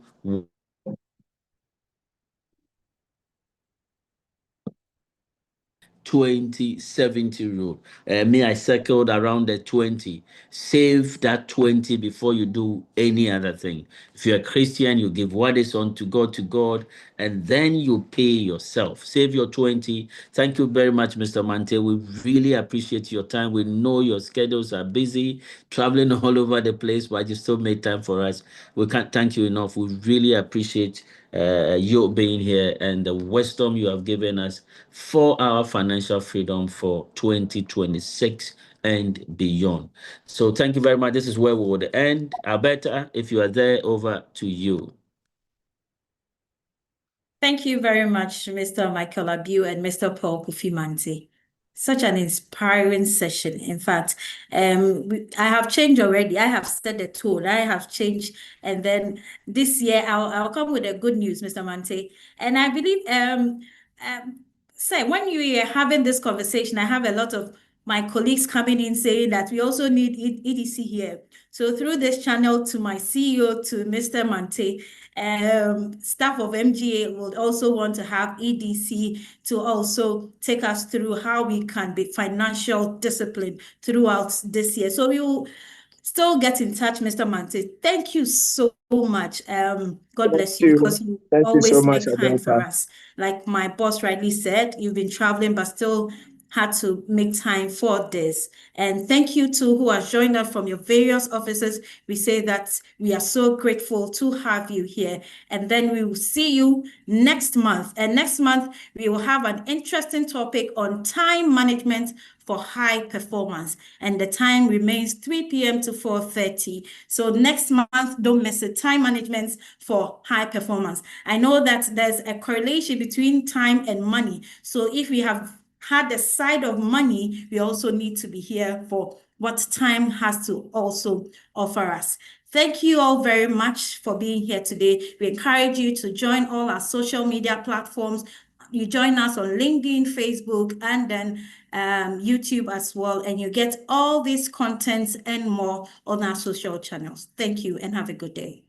20/70 rule. Me, I circled around the 20. Save that 20 before you do any other thing. If you're a Christian, you give what is unto God, and then you pay yourself. Save your 20. Thank you very much, Mr. Mante. We really appreciate your time. We know your schedules are busy, traveling all over the place, but you still made time for us. We can't thank you enough. We really appreciate you being here and the wisdom you have given us for our financial freedom for 2026 and beyond. So thank you very much. This is where we would end. Alberta, if you are there, over to you. Thank you very much, Mr. Michael Abiu and Mr. Paul Kofi Mante. Such an inspiring session. In fact, I have changed already. I have set the tone. I have changed. And then this year, I'll come with a good news, Mr. Mante. And I believe, say, when you are having this conversation, I have a lot of my colleagues coming in saying that we also need EDC here. So through this channel to my CEO, to Mr. Mante, staff of MGA would also want to have EDC to also take us through how we can be financial discipline throughout this year. So we will still get in touch, Mr. Mante. Thank you so much. God bless you because you Thank you so always much, make time for Adolfa. us. Like my boss rightly said, you've been traveling, but still had to make time for this. And thank you to who has joined us from your various offices. We say that we are so grateful to have you here. And then we will see you next month. And next month, we will have an interesting topic on time management for high performance. And the time remains 3 p.m. to 4:30. So next month, don't miss it. Time management for high performance. I know that there's a correlation between time and money. So if we have had the side of money, we also need to be here for what time has to also offer us. Thank you all very much for being here today. We encourage you to join all our social media platforms. You join us on LinkedIn, Facebook, and then YouTube as well, and you get all these contents and more on our social channels. Thank you and have a good day.